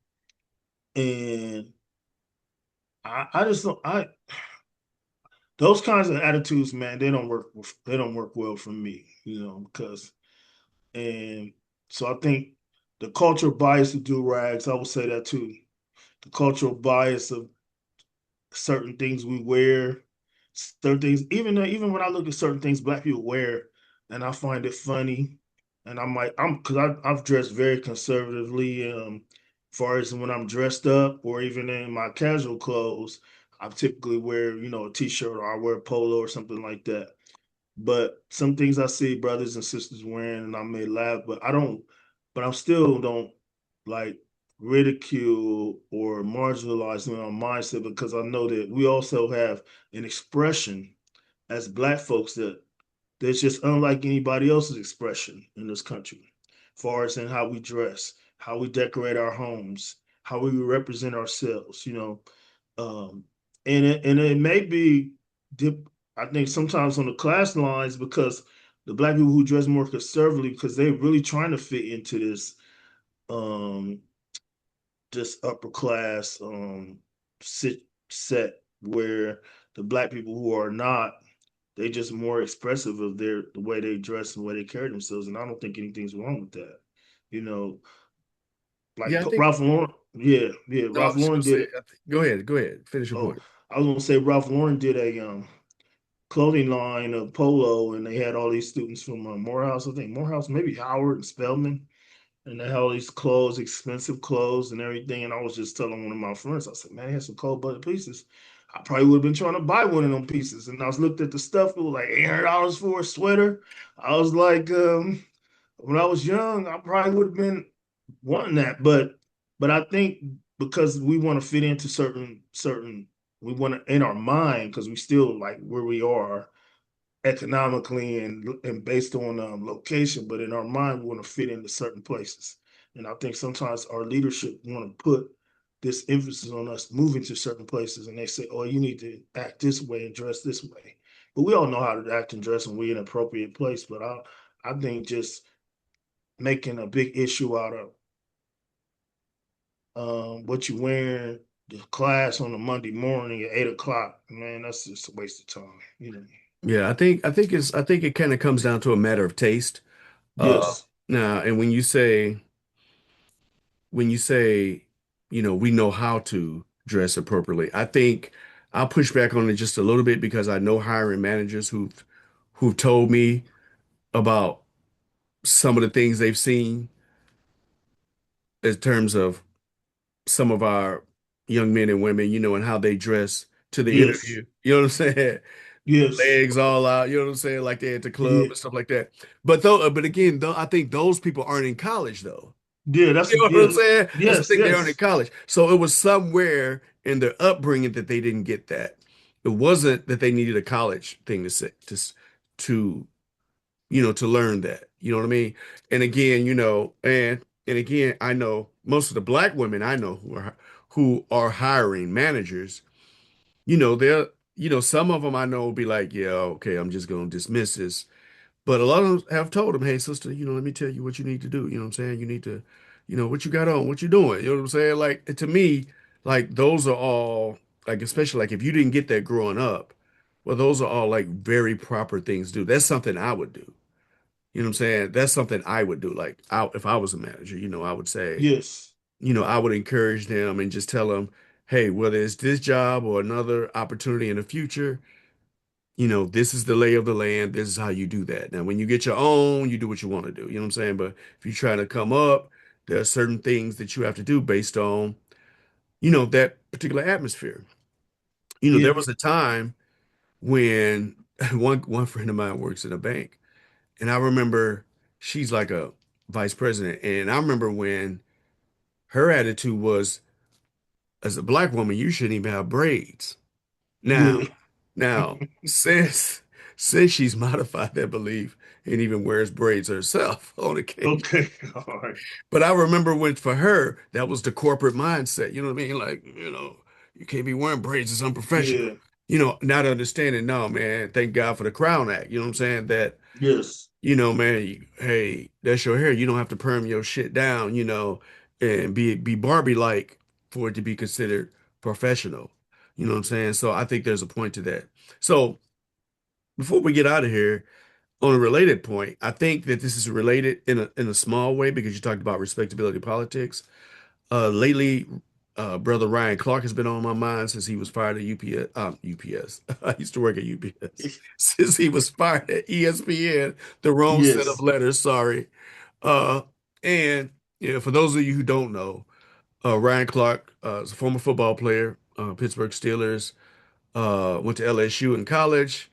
and I just don't I those kinds of attitudes, man, they don't work well for me, because and so I think the cultural bias of do rags, I would say that too. The cultural bias of certain things we wear, certain things, even when I look at certain things black people wear, and I find it funny, and because I've dressed very conservatively, far as when I'm dressed up or even in my casual clothes, I typically wear, a t-shirt or I wear a polo or something like that. But some things I see brothers and sisters wearing, and I may laugh, but I still don't like ridicule or marginalize them on mindset, because I know that we also have an expression as black folks that's just unlike anybody else's expression in this country, as far as in how we dress, how we decorate our homes, how we represent ourselves, um, and it may be dip. I think sometimes on the class lines, because the black people who dress more conservatively, because they're really trying to fit into this um this upper class sit set where the black people who are not, they just more expressive of the way they dress and the way they carry themselves, and I don't think anything's wrong with that. You know, like Yeah, I think Ralph Lauren, yeah, yeah, no, I was Ralph just Lauren gonna did say, it. go ahead, finish your Oh, point. I was gonna say Ralph Lauren did a clothing line of polo, and they had all these students from Morehouse, I think Morehouse, maybe Howard and Spelman, and they had all these clothes, expensive clothes and everything. And I was just telling one of my friends, I said, man, they had some cold blooded pieces. I probably would have been trying to buy one of them pieces. And I was looked at the stuff, it was like $800 for a sweater. I was like, when I was young, I probably would have been wanting that. But I think because we want to fit into certain we want to in our mind because we still like where we are economically and based on location, but in our mind, we want to fit into certain places. And I think sometimes our leadership want to put this emphasis on us moving to certain places, and they say, "Oh, you need to act this way and dress this way." But we all know how to act and dress, and we in an appropriate place. But I think just making a big issue out of what you wearing the class on a Monday morning at 8 o'clock, man, that's just a waste of time. You know. Yeah, I think it kind of comes down to a matter of taste. Yes. Now, and when you say, we know how to dress appropriately, I think I'll push back on it just a little bit because I know hiring managers who've told me about some of the things they've seen in terms of some of our young men and women, and how they dress to the Yes. interview. You know what I'm saying? Yes. Legs all out, you know what I'm saying? Like they're at the club Yeah. and stuff like that. But again, though, I think those people aren't in college though. Yeah, You know what I'm yeah. saying? That's the Yes, thing, they aren't in yes. college. So it was somewhere in their upbringing that they didn't get that. It wasn't that they needed a college thing to say to to learn that. You know what I mean? And again, and again, I know most of the black women I know who are hiring managers, they're some of them I know will be like, yeah, okay, I'm just gonna dismiss this. But a lot of them have told them, hey, sister, let me tell you what you need to do. You know what I'm saying? You need to, what you got on, what you doing. You know what I'm saying? Like to me, like those are all like, especially like if you didn't get that growing up, well, those are all like very proper things to do. That's something I would do. You know what I'm saying? That's something I would do. Like if I was a manager, I would say, Yes. I would encourage them and just tell them, hey, whether it's this job or another opportunity in the future, this is the lay of the land. This is how you do that. Now, when you get your own, you do what you want to do. You know what I'm saying? But if you're trying to come up, there are certain things that you have to do based on, that particular atmosphere. There Yeah. was a time when one friend of mine works in a bank, and I remember she's like a vice president, and I remember when her attitude was, as a black woman, you shouldn't even have braids. Yeah. Now, since she's modified that belief and even wears braids herself on occasion. Okay. All right. But I remember when for her, that was the corporate mindset. You know what I mean? Like, you can't be wearing braids, it's unprofessional. Yeah. Not understanding, no, man, thank God for the Crown Act. You know what I'm saying? That, Yes. man, hey, that's your hair. You don't have to perm your shit down, and be Barbie like for it to be considered professional. You know what I'm saying? So I think there's a point to that. So before we get out of here, on a related point, I think that this is related in a small way because you talked about respectability politics. Lately, brother Ryan Clark has been on my mind since he was fired at UPS. UPS. I used to work at UPS. Since he was fired at ESPN, the wrong set of Yes. letters. Sorry. Uh, and for those of you who don't know, Ryan Clark is a former football player, Pittsburgh Steelers. Went to LSU in college,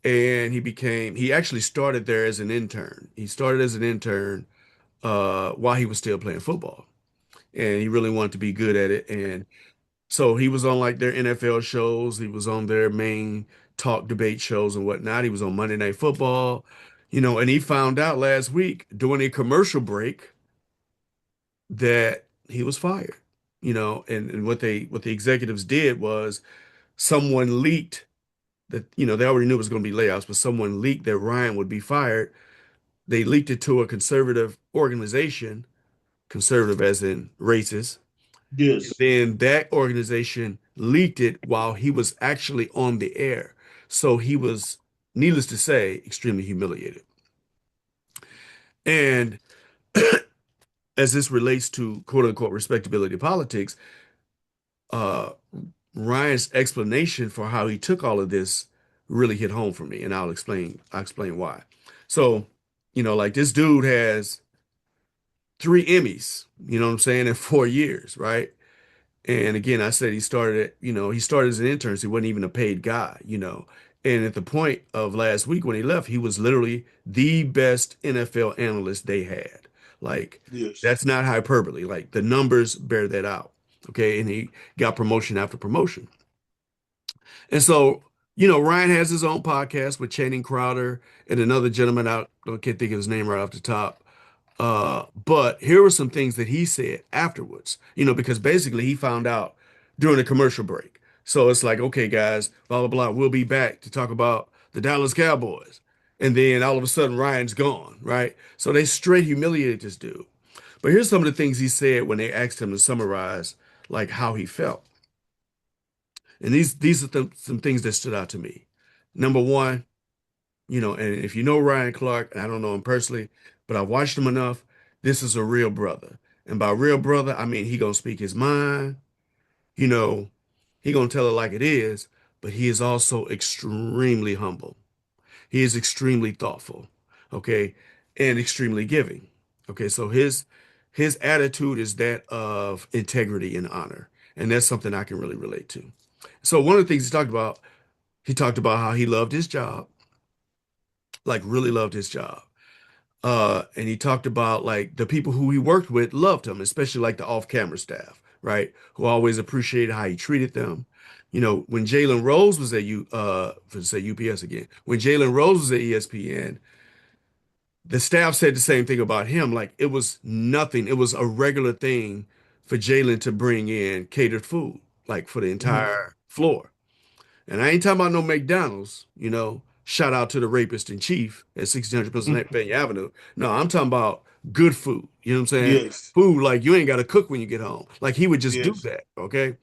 and he actually started there as an intern. He started as an intern while he was still playing football, and he really wanted to be good at it. And so he was on like their NFL shows. He was on their main talk debate shows and whatnot. He was on Monday Night Football, and he found out last week during a commercial break that he was fired. And what the executives did was someone leaked that, they already knew it was going to be layoffs, but someone leaked that Ryan would be fired. They leaked it to a conservative organization, conservative as in racist, Yes. Then that organization leaked it while he was actually on the air. So he was, needless to say, extremely humiliated. And as this relates to quote unquote respectability politics, uh, Ryan's explanation for how he took all of this really hit home for me, and I'll explain why. So, like this dude has 3 Emmys, you know what I'm saying, in 4 years, right? And again, I said he started as an intern, so he wasn't even a paid guy, you know. And at the point of last week when he left, he was literally the best NFL analyst they had. Like, Yes. that's not hyperbole. Like, the numbers bear that out. Okay. And he got promotion after promotion. And so, Ryan has his own podcast with Channing Crowder and another gentleman out. I can't think of his name right off the top. But here were some things that he said afterwards, because basically he found out during a commercial break. So it's like, okay, guys, blah, blah, blah, we'll be back to talk about the Dallas Cowboys. And then all of a sudden, Ryan's gone, right? So they straight humiliated this dude. But here's some of the things he said when they asked him to summarize, like, how he felt. And these are some things that stood out to me. Number one, and if you know Ryan Clark, and I don't know him personally, but I've watched him enough, this is a real brother. And by real brother, I mean he gonna speak his mind, you know, he gonna tell it like it is, but he is also extremely humble. He is extremely thoughtful, okay, and extremely giving. Okay, so his attitude is that of integrity and honor, and that's something I can really relate to. So one of the things he talked about how he loved his job, like really loved his job. And he talked about like the people who he worked with loved him, especially like the off-camera staff, right? Who always appreciated how he treated them. When Jalen Rose was at to say UPS again, when Jalen Rose was at ESPN, the staff said the same thing about him. Like it was nothing. It was a regular thing for Jalen to bring in catered food, like for the Mhm. entire floor. And I ain't talking about no McDonald's, Shout out to the rapist in chief at 1600 Pennsylvania Avenue. No, I'm talking about good food. You know what I'm saying? Yes. Food like you ain't got to cook when you get home. Like he would just do Yes. that. Okay.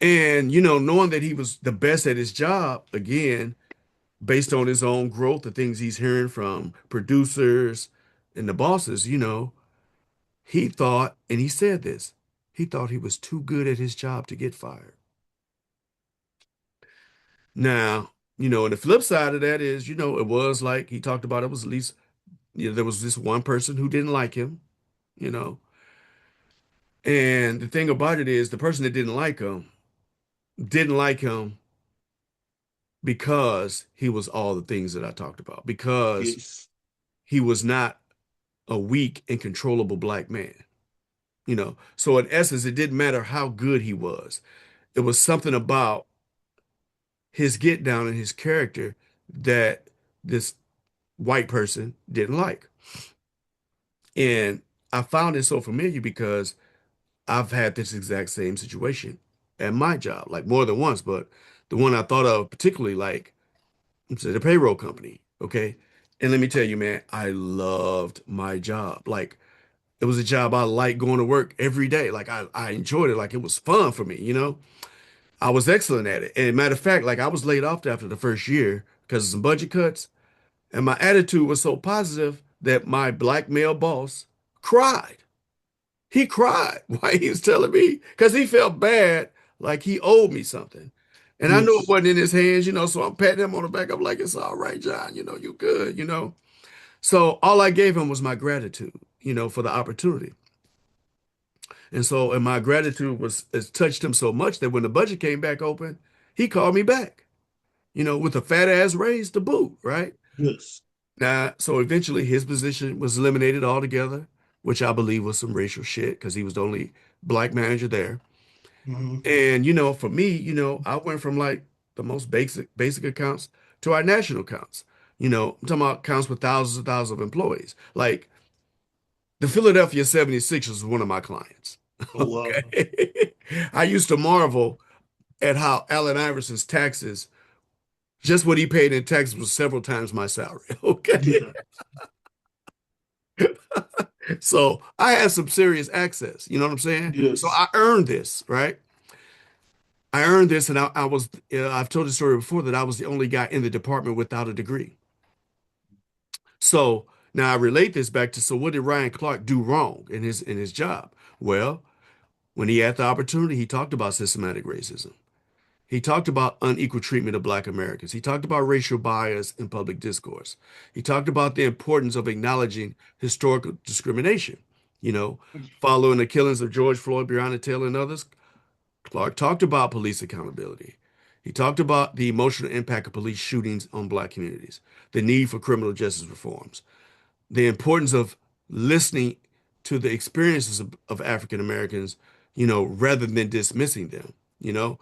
And, knowing that he was the best at his job, again, based on his own growth, the things he's hearing from producers and the bosses, he thought, and he said this, he thought he was too good at his job to get fired. Now, and the flip side of that is, it was like he talked about it was at least, there was this one person who didn't like him, you know. And the thing about it is the person that didn't like him because he was all the things that I talked about, because Yes. he was not a weak and controllable black man, So in essence, it didn't matter how good he was. It was something about his get down and his character that this white person didn't like. And I found it so familiar because I've had this exact same situation at my job, like more than once, but the one I thought of particularly like it's at a payroll company. Okay. And let me tell you, man, I loved my job. Like it was a job I liked going to work every day. Like I enjoyed it. Like it was fun for me. I was excellent at it. And matter of fact, like I was laid off after the first year because of some budget cuts. And my attitude was so positive that my black male boss cried. He cried while he was telling me because he felt bad, like he owed me something. And I knew it Yes. wasn't in his hands, so I'm patting him on the back. I'm like, it's all right, John, you good. So all I gave him was my gratitude, for the opportunity. And my gratitude was it touched him so much that when the budget came back open, he called me back, with a fat ass raise to boot, right? Yes. Now, so eventually his position was eliminated altogether, which I believe was some racial shit because he was the only black manager there. Hmm. And for me, I went from like the most basic accounts to our national accounts. I'm talking about accounts with thousands of employees. Like the Philadelphia 76ers was one of my clients. Oh wow. Okay. I used to marvel at how Allen Iverson's taxes, just what he paid in taxes was several times my salary. Okay. Yeah. So I had some serious access. You know what I'm saying? So Yes. I earned this, right? I earned this, and I've told the story before that I was the only guy in the department without a degree. So now I relate this back to, so what did Ryan Clark do wrong in his job? Well, when he had the opportunity, he talked about systematic racism. He talked about unequal treatment of Black Americans. He talked about racial bias in public discourse. He talked about the importance of acknowledging historical discrimination. You know, following the killings of George Floyd, Breonna Taylor, and others, Clark talked about police accountability. He talked about the emotional impact of police shootings on Black communities, the need for criminal justice reforms, the importance of listening to the experiences of African Americans, rather than dismissing them. You know,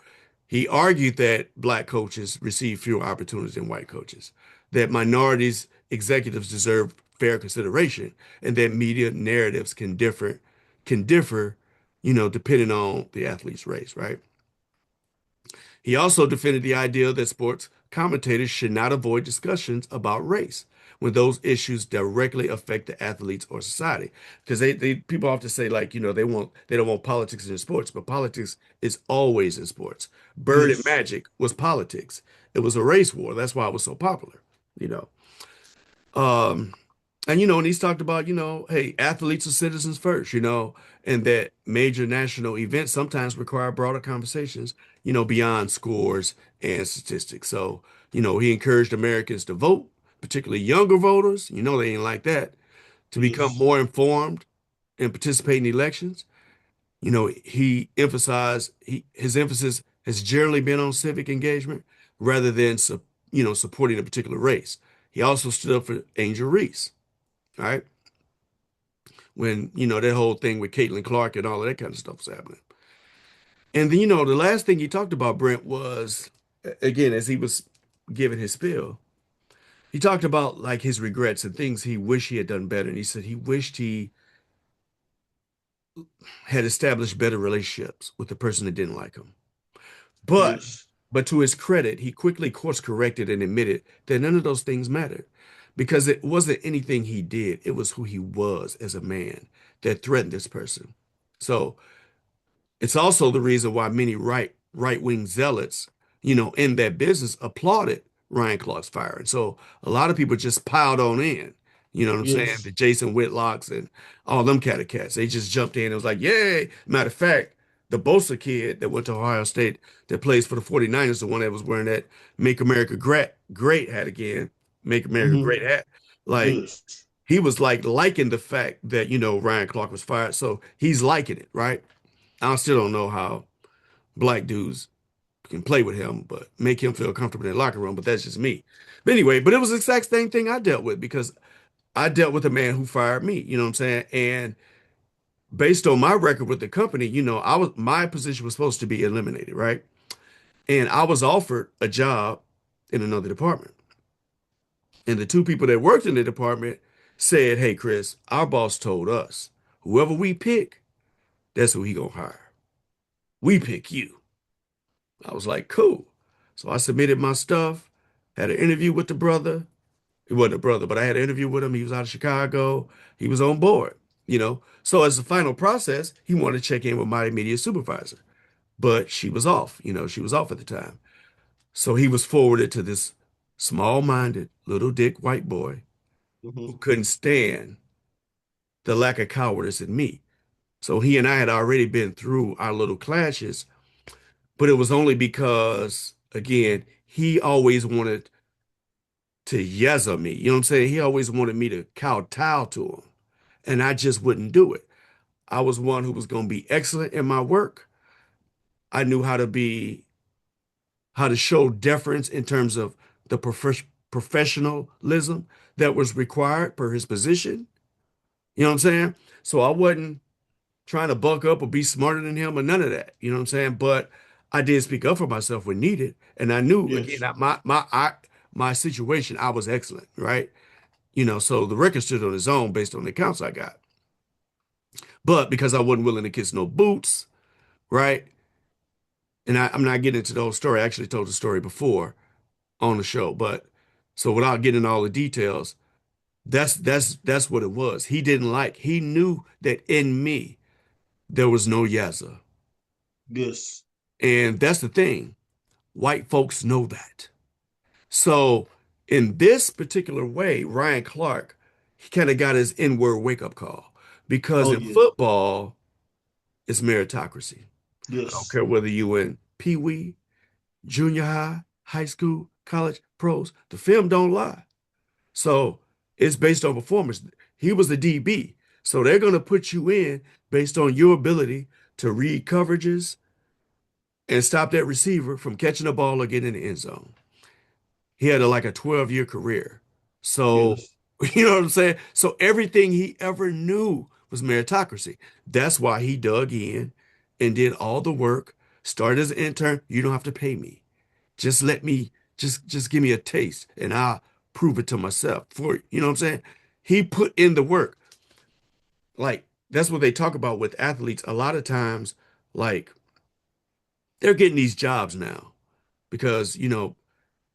he argued that Black coaches receive fewer opportunities than white coaches, that minorities executives deserve fair consideration, and that media narratives can differ, depending on the athlete's race, right? He also defended the idea that sports commentators should not avoid discussions about race when those issues directly affect the athletes or society. Because they people often say, like, they don't want politics in sports, but politics is always in sports. Bird and Yes. Magic was politics. It was a race war. That's why it was so popular, you know. Um, and he's talked about, hey, athletes are citizens first, and that major national events sometimes require broader conversations, beyond scores and statistics. So, he encouraged Americans to vote, particularly younger voters, they ain't like that, to become Yes. more informed and participate in elections. He emphasized his emphasis has generally been on civic engagement rather than supporting a particular race. He also stood up for Angel Reese, right? When, that whole thing with Caitlin Clark and all of that kind of stuff was happening. And then, the last thing he talked about, Brent, was, again, as he was giving his spiel, he talked about like his regrets and things he wished he had done better. And he said he wished he had established better relationships with the person that didn't like him. But Yes. but to his credit, he quickly course corrected and admitted that none of those things mattered because it wasn't anything he did. It was who he was as a man that threatened this person. So it's also the reason why many right-wing zealots, in that business applauded Ryan Clark's firing. So a lot of people just piled on in. You know what I'm saying? Yes. The Jason Whitlocks and all them kind of cats. They just jumped in and was like, yay. Matter of fact, the Bosa kid that went to Ohio State that plays for the 49ers, the one that was wearing that Make America Great hat again, Make America Hmm. Great hat. Like, Yes. he was like liking the fact that, Ryan Clark was fired. So he's liking it, right? I still don't know how black dudes can play with him, but make him feel comfortable in the locker room. But that's just me. But anyway, but it was the exact same thing I dealt with because I dealt with a man who fired me. You know what I'm saying? And based on my record with the company, my position was supposed to be eliminated, right? And I was offered a job in another department. And the two people that worked in the department said, "Hey, Chris, our boss told us whoever we pick, that's who he gonna hire. We pick you." I was like, cool. So I submitted my stuff, had an interview with the brother. He wasn't a brother, but I had an interview with him. He was out of Chicago. He was on board. So as the final process, he wanted to check in with my immediate supervisor, but she was off. She was off at the time. So he was forwarded to this small-minded little dick white boy who Hmm. couldn't stand the lack of cowardice in me. So he and I had already been through our little clashes, but it was only because, again, he always wanted to yezza me. You know what I'm saying? He always wanted me to kowtow to him, and I just wouldn't do it. I was one who was going to be excellent in my work. I knew how to show deference in terms of the professionalism that was required per his position. You know what I'm saying? So I wasn't trying to buck up or be smarter than him or none of that. You know what I'm saying? But I did speak up for myself when needed, and I knew again Yes. that my situation I was excellent, right? So the record stood on its own based on the accounts I got. But because I wasn't willing to kiss no boots, right? And I'm not getting into the whole story. I actually told the story before on the show, but so without getting all the details, That's what it was. He didn't like. He knew that in me there was no Yazza. Yes. And that's the thing. White folks know that. So in this particular way, Ryan Clark, he kind of got his N-word wake-up call because Oh in yeah. football, it's meritocracy. I don't Yes. care whether you in Pee Wee, junior high, high school, college, pros, the film don't lie. So it's based on performance. He was the DB. So they're going to put you in based on your ability to read coverages and stop that receiver from catching the ball or getting in the end zone. He had like a 12-year career. So, Yes. you know what I'm saying? So everything he ever knew was meritocracy. That's why he dug in and did all the work, started as an intern. You don't have to pay me. Just let me just give me a taste and I'll prove it to myself for you. You know what I'm saying? He put in the work. Like that's what they talk about with athletes. A lot of times, like they're getting these jobs now because,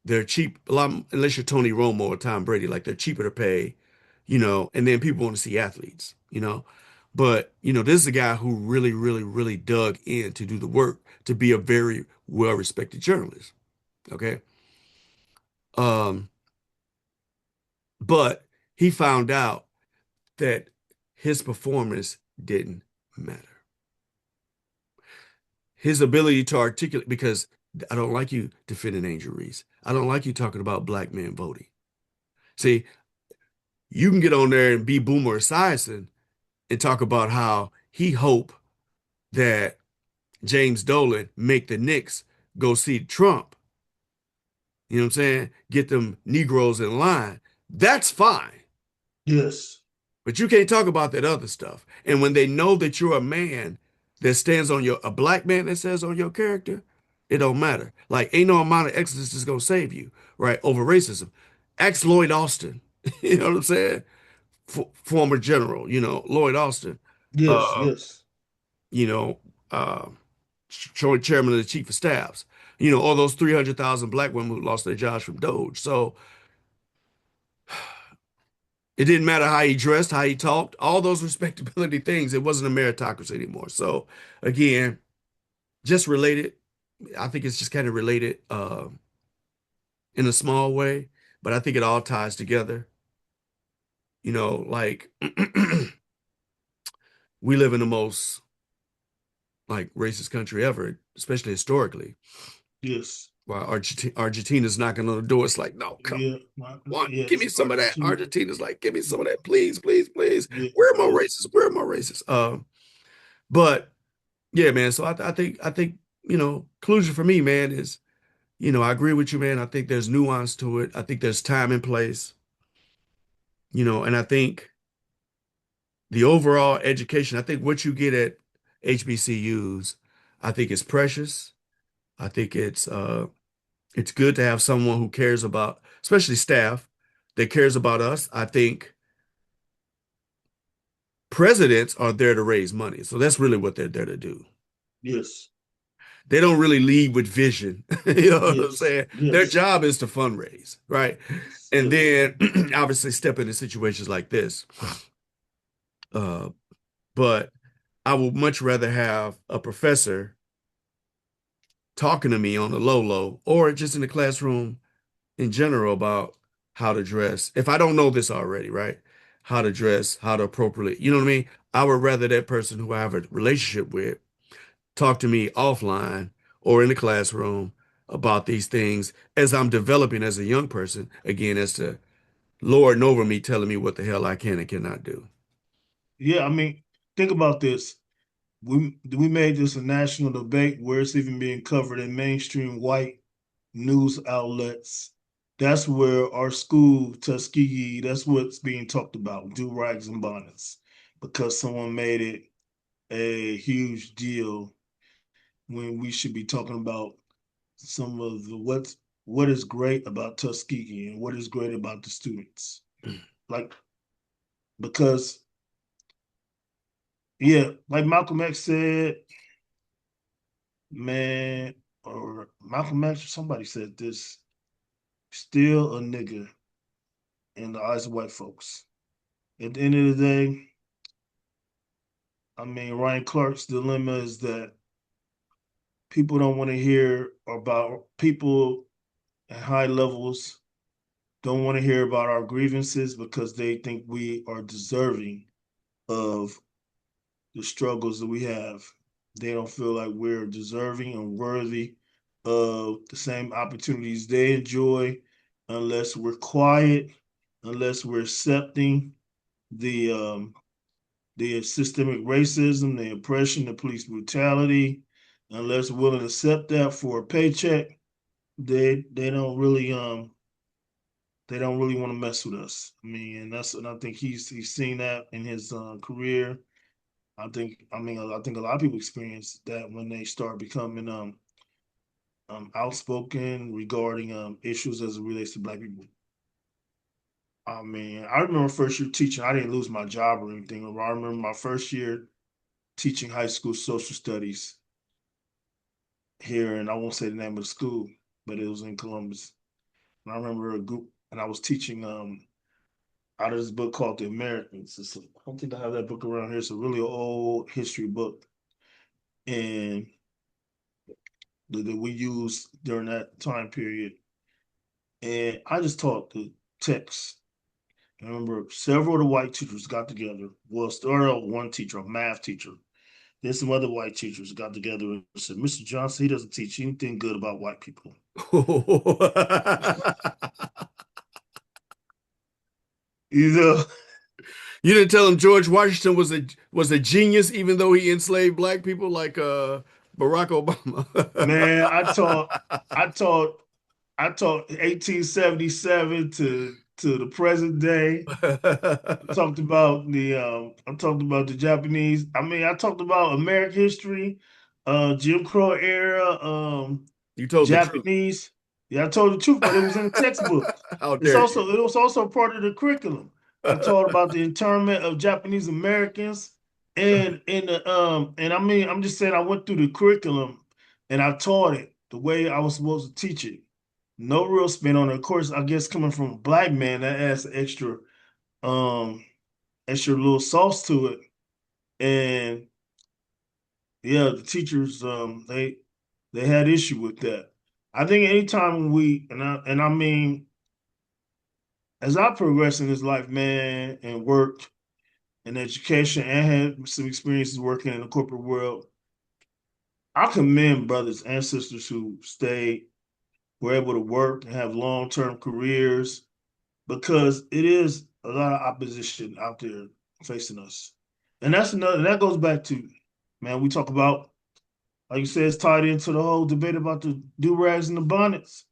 they're cheap. A lot, unless you're Tony Romo or Tom Brady, like they're cheaper to pay, and then people want to see athletes. But, this is a guy who really, really, really dug in to do the work to be a very well-respected journalist. Okay. Um, But he found out that his performance didn't matter. His ability to articulate, because I don't like you defending Angel Reese. I don't like you talking about black men voting. See, you can get on there and be Boomer Esiason and talk about how he hope that James Dolan make the Knicks go see Trump. You know what I'm saying? Get them Negroes in line. That's fine. Yes. But you can't talk about that other stuff. And when they know that you're a man that stands on a black man that says on your character, it don't matter. Like, ain't no amount of exodus is gonna save you, right? Over racism. Ask Lloyd Austin. You know what I'm saying? Former general, Lloyd Austin, Yes. uh, Yes. you know, uh, chairman of the chief of staffs, all those 300,000 black women who lost their jobs from Doge. So it didn't matter how he dressed, how he talked, all those respectability things. It wasn't a meritocracy anymore. So again, just related. I think it's just kind of related in a small way, but I think it all ties together. Like we live in the most like racist country ever, especially historically. Yes. While Argentina's knocking on the door, it's like, no, come Yeah. on, give Yes. me some of that. Argentina. Argentina's like, give me some of that, please, please, please. Yes. Where are my Yes. racists? Where are my racists? But yeah, man. So I think conclusion for me, man, is I agree with you, man. I think there's nuance to it. I think there's time and place, and I think the overall education. I think what you get at HBCUs, I think is precious. I think it's good to have someone who cares about, especially staff, that cares about us. I think presidents are there to raise money, so that's really what they're there to do. Yes. They don't really lead with vision. You know what I'm Yes. saying? Their Yes. job is to fundraise, right? Yes. And Yes. then obviously step into situations like this. Uh, but I would much rather have a professor talking to me on the low low or just in the classroom in general about how to dress. If I don't know this already, right? How to dress, how to appropriately, you know what I mean? I would rather that person who I have a relationship with talk to me offline or in the classroom about these things as I'm developing as a young person, again, as to lording over me, telling me what the hell I can and cannot do. Yeah. I mean, think about this. We made this a national debate where it's even being covered in mainstream white news outlets. That's where our school, Tuskegee, that's what's being talked about, do rags and bonnets, because someone made it a huge deal when we should be talking about some of the what is great about Tuskegee and what is great about the students. Like because yeah, like Malcolm X said, man, or Malcolm X, somebody said this, still a nigga in the eyes of white folks. At the end of the day, I mean, Ryan Clark's dilemma is that people don't want to hear about people at high levels, don't want to hear about our grievances because they think we are deserving of the struggles that we have. They don't feel like we're deserving and worthy of the same opportunities they enjoy unless we're quiet, unless we're accepting the systemic racism, the oppression, the police brutality, unless we're willing to accept that for a paycheck, they don't really want to mess with us. I mean, and I think he's seen that in his career. I think a lot of people experience that when they start becoming outspoken regarding issues as it relates to Black people. I mean, I remember first year teaching. I didn't lose my job or anything. I remember my first year teaching high school social studies here, and I won't say the name of the school, but it was in Columbus. And I remember a group, and I was teaching out of this book called The Americans. I don't think I have that book around here. It's a really old history book, and that we used during that time period. And I just taught the text. I remember several of the white teachers got together. Well, started out one teacher, a math teacher. Then some other white teachers got together and said, Mr. Johnson, he doesn't teach anything good about white people. You know, You didn't tell him George Washington was a genius, even though he enslaved black people like Barack Obama. man, I taught I taught 1877 to the present day. I talked about the Japanese. I mean, I talked about American history, Jim Crow era, You told the truth. Japanese. Yeah, I told the truth, but it was in the textbook. How dare you? It was also part of the curriculum. I taught about the internment of Japanese Americans and in the and I mean I'm just saying I went through the curriculum and I taught it the way I was supposed to teach it. No real spin on it. Of course, I guess coming from a black man, that adds um extra little sauce to it. And yeah, the teachers they had issue with that. I think anytime we and I mean as I progressed in this life, man, and worked in education and had some experiences working in the corporate world, I commend brothers and sisters who stayed, were able to work and have long-term careers because it is a lot of opposition out there facing us. And that goes back to, man, we talk about, like you said, it's tied into the whole debate about the do-rags and the bonnets.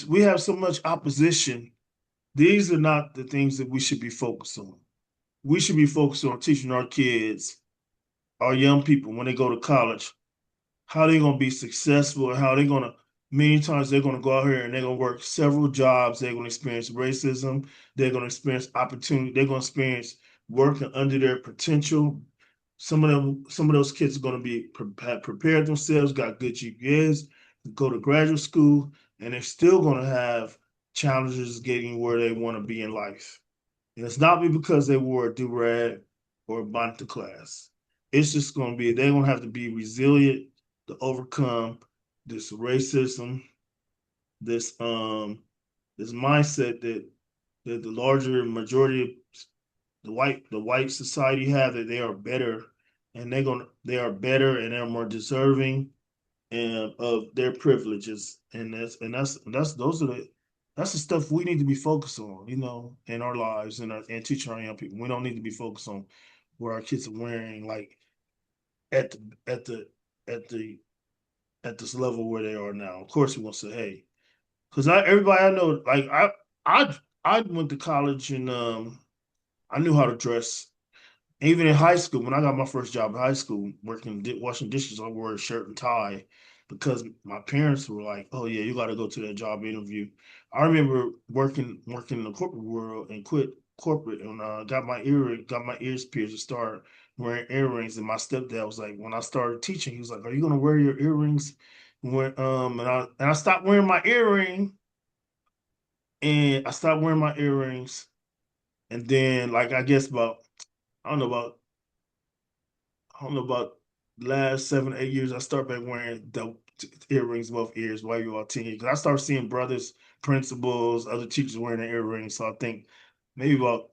We have so much opposition. These are not the things that we should be focused on. We should be focused on teaching our kids, our young people, when they go to college, how they're going to be successful and how they're going to, many times they're going to go out here and they're going to work several jobs. They're going to experience racism. They're going to experience opportunity. They're going to experience working under their potential. Some of those kids are going to be have prepared themselves, got good GPAs, go to graduate school, and they're still going to have challenges getting where they want to be in life. And it's not because they wore a do-rag or a bonnet to class. It's just going to be, they're going to have to be resilient to overcome this racism, this this mindset that the larger majority of the white society have, that they are better and they are better and they're more deserving and of their privileges. And that's those are that's the stuff we need to be focused on, you know, in our lives and teaching our young people. We don't need to be focused on what our kids are wearing, like at the at the at the at this level where they are now. Of course, we want to say, hey, because everybody I know, like I went to college and I knew how to dress. Even in high school, when I got my first job in high school, working washing dishes, I wore a shirt and tie because my parents were like, "Oh yeah, you got to go to that job interview." I remember working in the corporate world and quit corporate and got my ears pierced and started wearing earrings. And my stepdad was like, when I started teaching, he was like, "Are you gonna wear your earrings?" And I stopped wearing my earring And I stopped wearing my earrings. And then, like, I guess I don't know about, I don't know about last 7, 8 years, I started back wearing the earrings both ears while you were 10 years. 'Cause I started seeing brothers, principals, other teachers wearing their earrings. So I think maybe about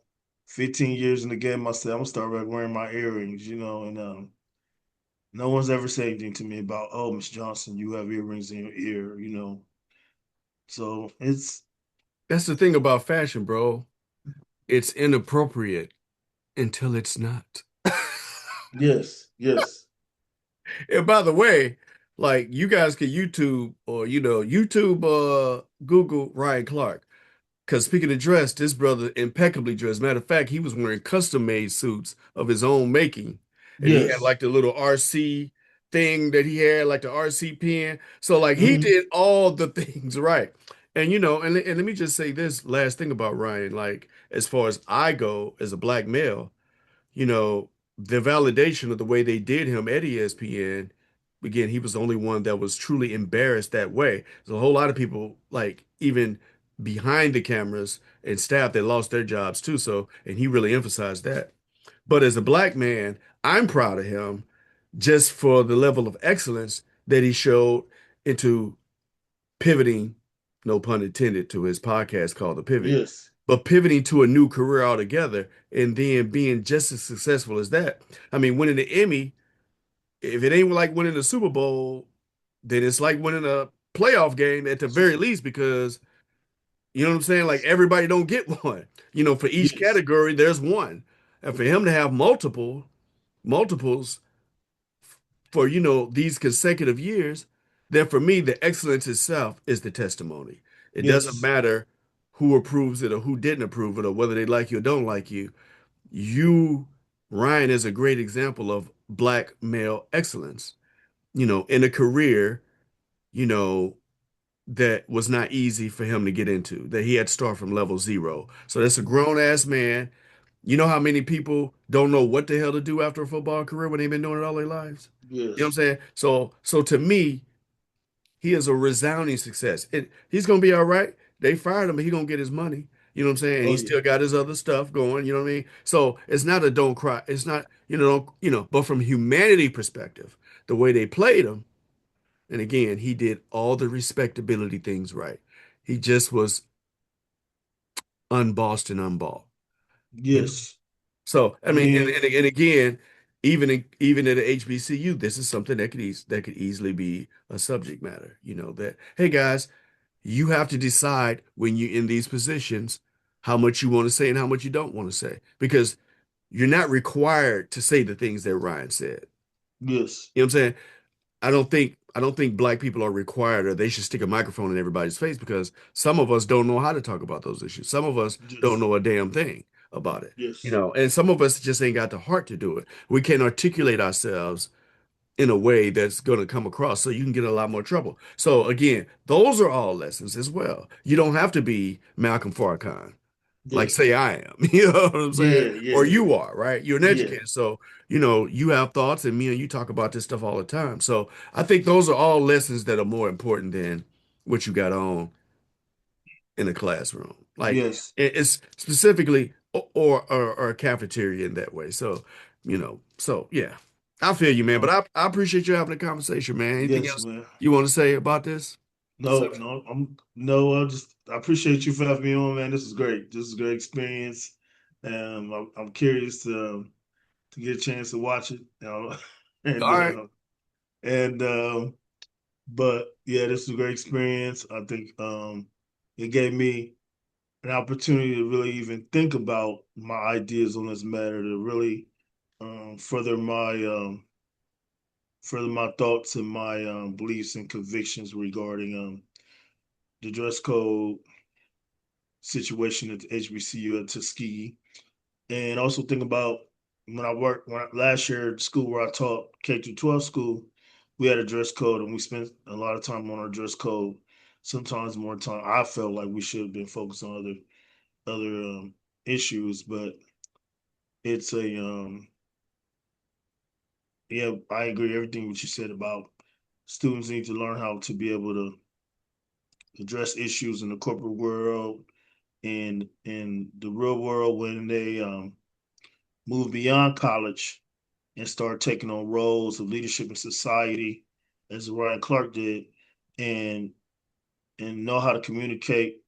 15 years in the game, I said, I'm gonna start back wearing my earrings, and no one's ever said anything to me about, oh, Miss Johnson, you have earrings in your ear. So That's the thing about fashion, bro. It's inappropriate until it's not. yes, yes, And by the way, like you guys can YouTube or YouTube Google Ryan Clark. Because speaking of dress, this brother impeccably dressed. Matter of fact, he was wearing custom made suits of his own making. And he had yes. like the little RC thing that he had, like the RC pen. So like he Hmm. did all the things right. And let me just say this last thing about Ryan, like as far as I go as a black male, you know, the validation of the way they did him at ESPN, again, he was the only one that was truly embarrassed that way. There's a whole lot of people, like even behind the cameras and staff that lost their jobs too. So, and he really emphasized that. But as a black man, I'm proud of him just for the level of excellence that he showed into pivoting, no pun intended, to his podcast called The Pivot, Yes, but pivoting to a new career altogether and then being just as successful as that. I mean, winning the Emmy, if it ain't like winning the Super Bowl, then it's like winning a playoff game at the very least, because you know what I'm saying? Like everybody don't get one. For each yes, category, there's one. And for him to have multiples for these consecutive years, then for me the excellence itself is the testimony. It doesn't yes, matter who approves it or who didn't approve it or whether they like you or don't like you. You, Ryan, is a great example of black male excellence, in a career, you know, that was not easy for him to get into, that he had to start from level zero. So that's a grown ass man. You know how many people don't know what the hell to do after a football career when they've been doing it all their lives? You know what I'm yes, saying? So to me, he is a resounding success. He's gonna be all right. They fired him, but he's gonna get his money. You know what I'm saying? And oh he yeah, still got his other stuff going, you know what I mean? So it's not a don't cry. It's not, but from humanity perspective, the way they played him, and again, he did all the respectability things right. He just was unbossed and unbought. You know. yes. So I mean, and, And and, and again, even at a HBCU, this is something that could easily be a subject matter. That hey guys, you have to decide when you're in these positions how much you want to say and how much you don't want to say, because you're not required to say the things that Ryan said. yes, You know what I'm saying? I don't think black people are required or they should stick a microphone in everybody's face, because some of us don't know how to talk about those issues. Some of us don't yes, know a damn thing about it. yes, And some of us just ain't got the heart to do it. We can't articulate ourselves in a way that's going to come across, so you can get in a lot more trouble. So again, those are all lessons as well. You don't have to be Malcolm Farrakhan, like yes. say I am, you know what I'm saying? Yeah, Or yeah, you are, right? You're an yeah, educator. So, you have thoughts, and me and you talk about this stuff all the time. So I think those are all lessons that are more important than what you got on in a classroom. Like yes. it's specifically or a cafeteria in that way. So yeah. I feel you, man. But No, I appreciate you having a conversation, man. Anything yes, else man. you want to say about this No, subject? no, I appreciate you for having me on, man. This is great. This is a great experience. I'm curious to get a chance to watch it. All And right. and but yeah, this is a great experience. I think it gave me an opportunity to really even think about my ideas on this matter, to really um, further my um, further my thoughts and my beliefs and convictions regarding the dress code situation at the HBCU at Tuskegee, and also think about last year at school where I taught K through 12 school, we had a dress code and we spent a lot of time on our dress code. Sometimes more time. I felt like we should have been focused on other issues, but it's a yeah, I agree everything what you said about students need to learn how to be able to address issues in the corporate world, in the real world when they move beyond college and start taking on roles of leadership in society, as Ryan Clark did, and know how to communicate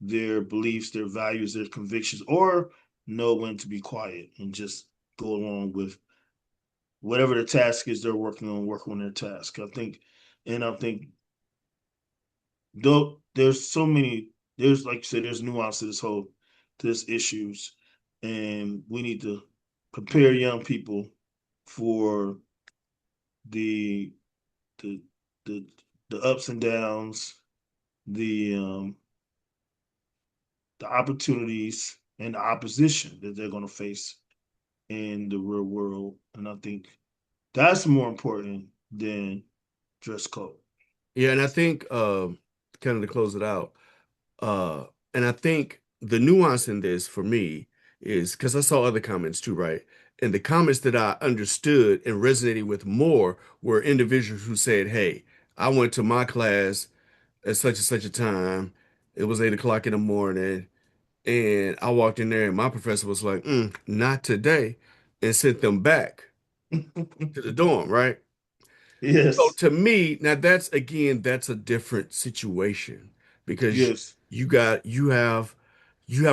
their beliefs, their values, their convictions, or know when to be quiet and just go along with whatever the task is they're working on their task. I think though there's so many, there's like you said, there's nuance to this issues, and we need to prepare young people for the the the the ups and downs, the the opportunities and the opposition that they're going to face in the real world. And I think that's more important than dress code. Yeah, and I think kind of to close it out, and I think the nuance in this for me is because I saw other comments too, right? And the comments that I understood and resonated with more were individuals who said, "Hey, I went to my class at such and such a time. It was 8 o'clock in the morning, and I walked in there, and my professor was like, not today," and sent them back to the dorm, right? So Yes, to me, now that's again, that's a different situation because yes, you have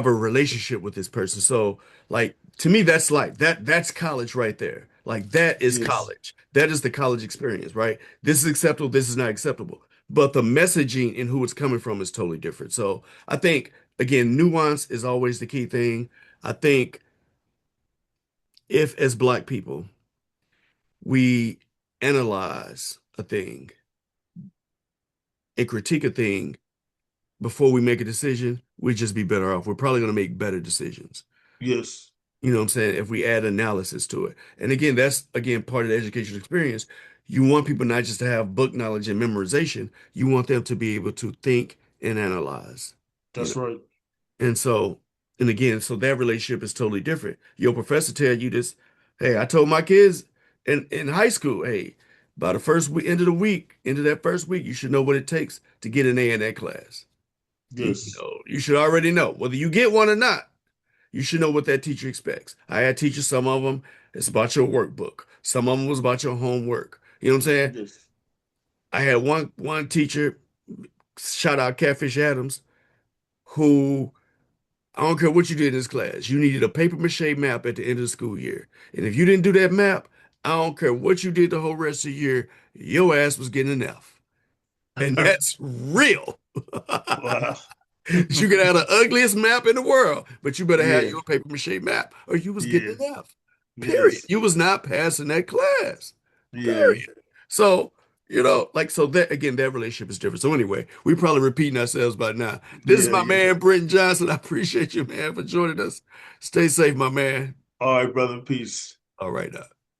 a relationship with this person. So like to me, that's like that's college right there. Like that is yes, college. That is the college experience, right? This is acceptable, this is not acceptable. But the messaging and who it's coming from is totally different. So I think again, nuance is always the key thing. I think if as Black people we analyze a thing and critique a thing before we make a decision, we'd just be better off. We're probably going to make better decisions. yes, You know what I'm saying? If we add analysis to it. And again, that's again part of the education experience. You want people not just to have book knowledge and memorization, you want them to be able to think and analyze, you know. that's right. And so, and again, so that relationship is totally different. Your professor tell you this, hey, I told my kids in high school, hey, by the first week, end of the week, into that first week, you should know what it takes to get an A in that class. Yes, You should already know whether you get one or not. You should know what that teacher expects. I had teachers, some of them, it's about your workbook. Some of them was about your homework. You know what I'm saying? yes. I had one teacher, shout out Catfish Adams, who I don't care what you did in this class. You needed a paper mache map at the end of the school year. And if you didn't do that map, I don't care what you did the whole rest of the year, your ass was getting an F. And that's real. Wow. You can have the ugliest map in the world, but you better have Yeah, your paper mache map, or you was getting yeah, an F. Period. yes, You was not passing that class. yeah, Period. So, like so that again, that relationship is different. So anyway, we probably repeating ourselves by now. This is yeah, my yeah. man, Brenten Johnson. I appreciate you, man, for joining us. Stay safe, my man. All right, brother. Peace. All right.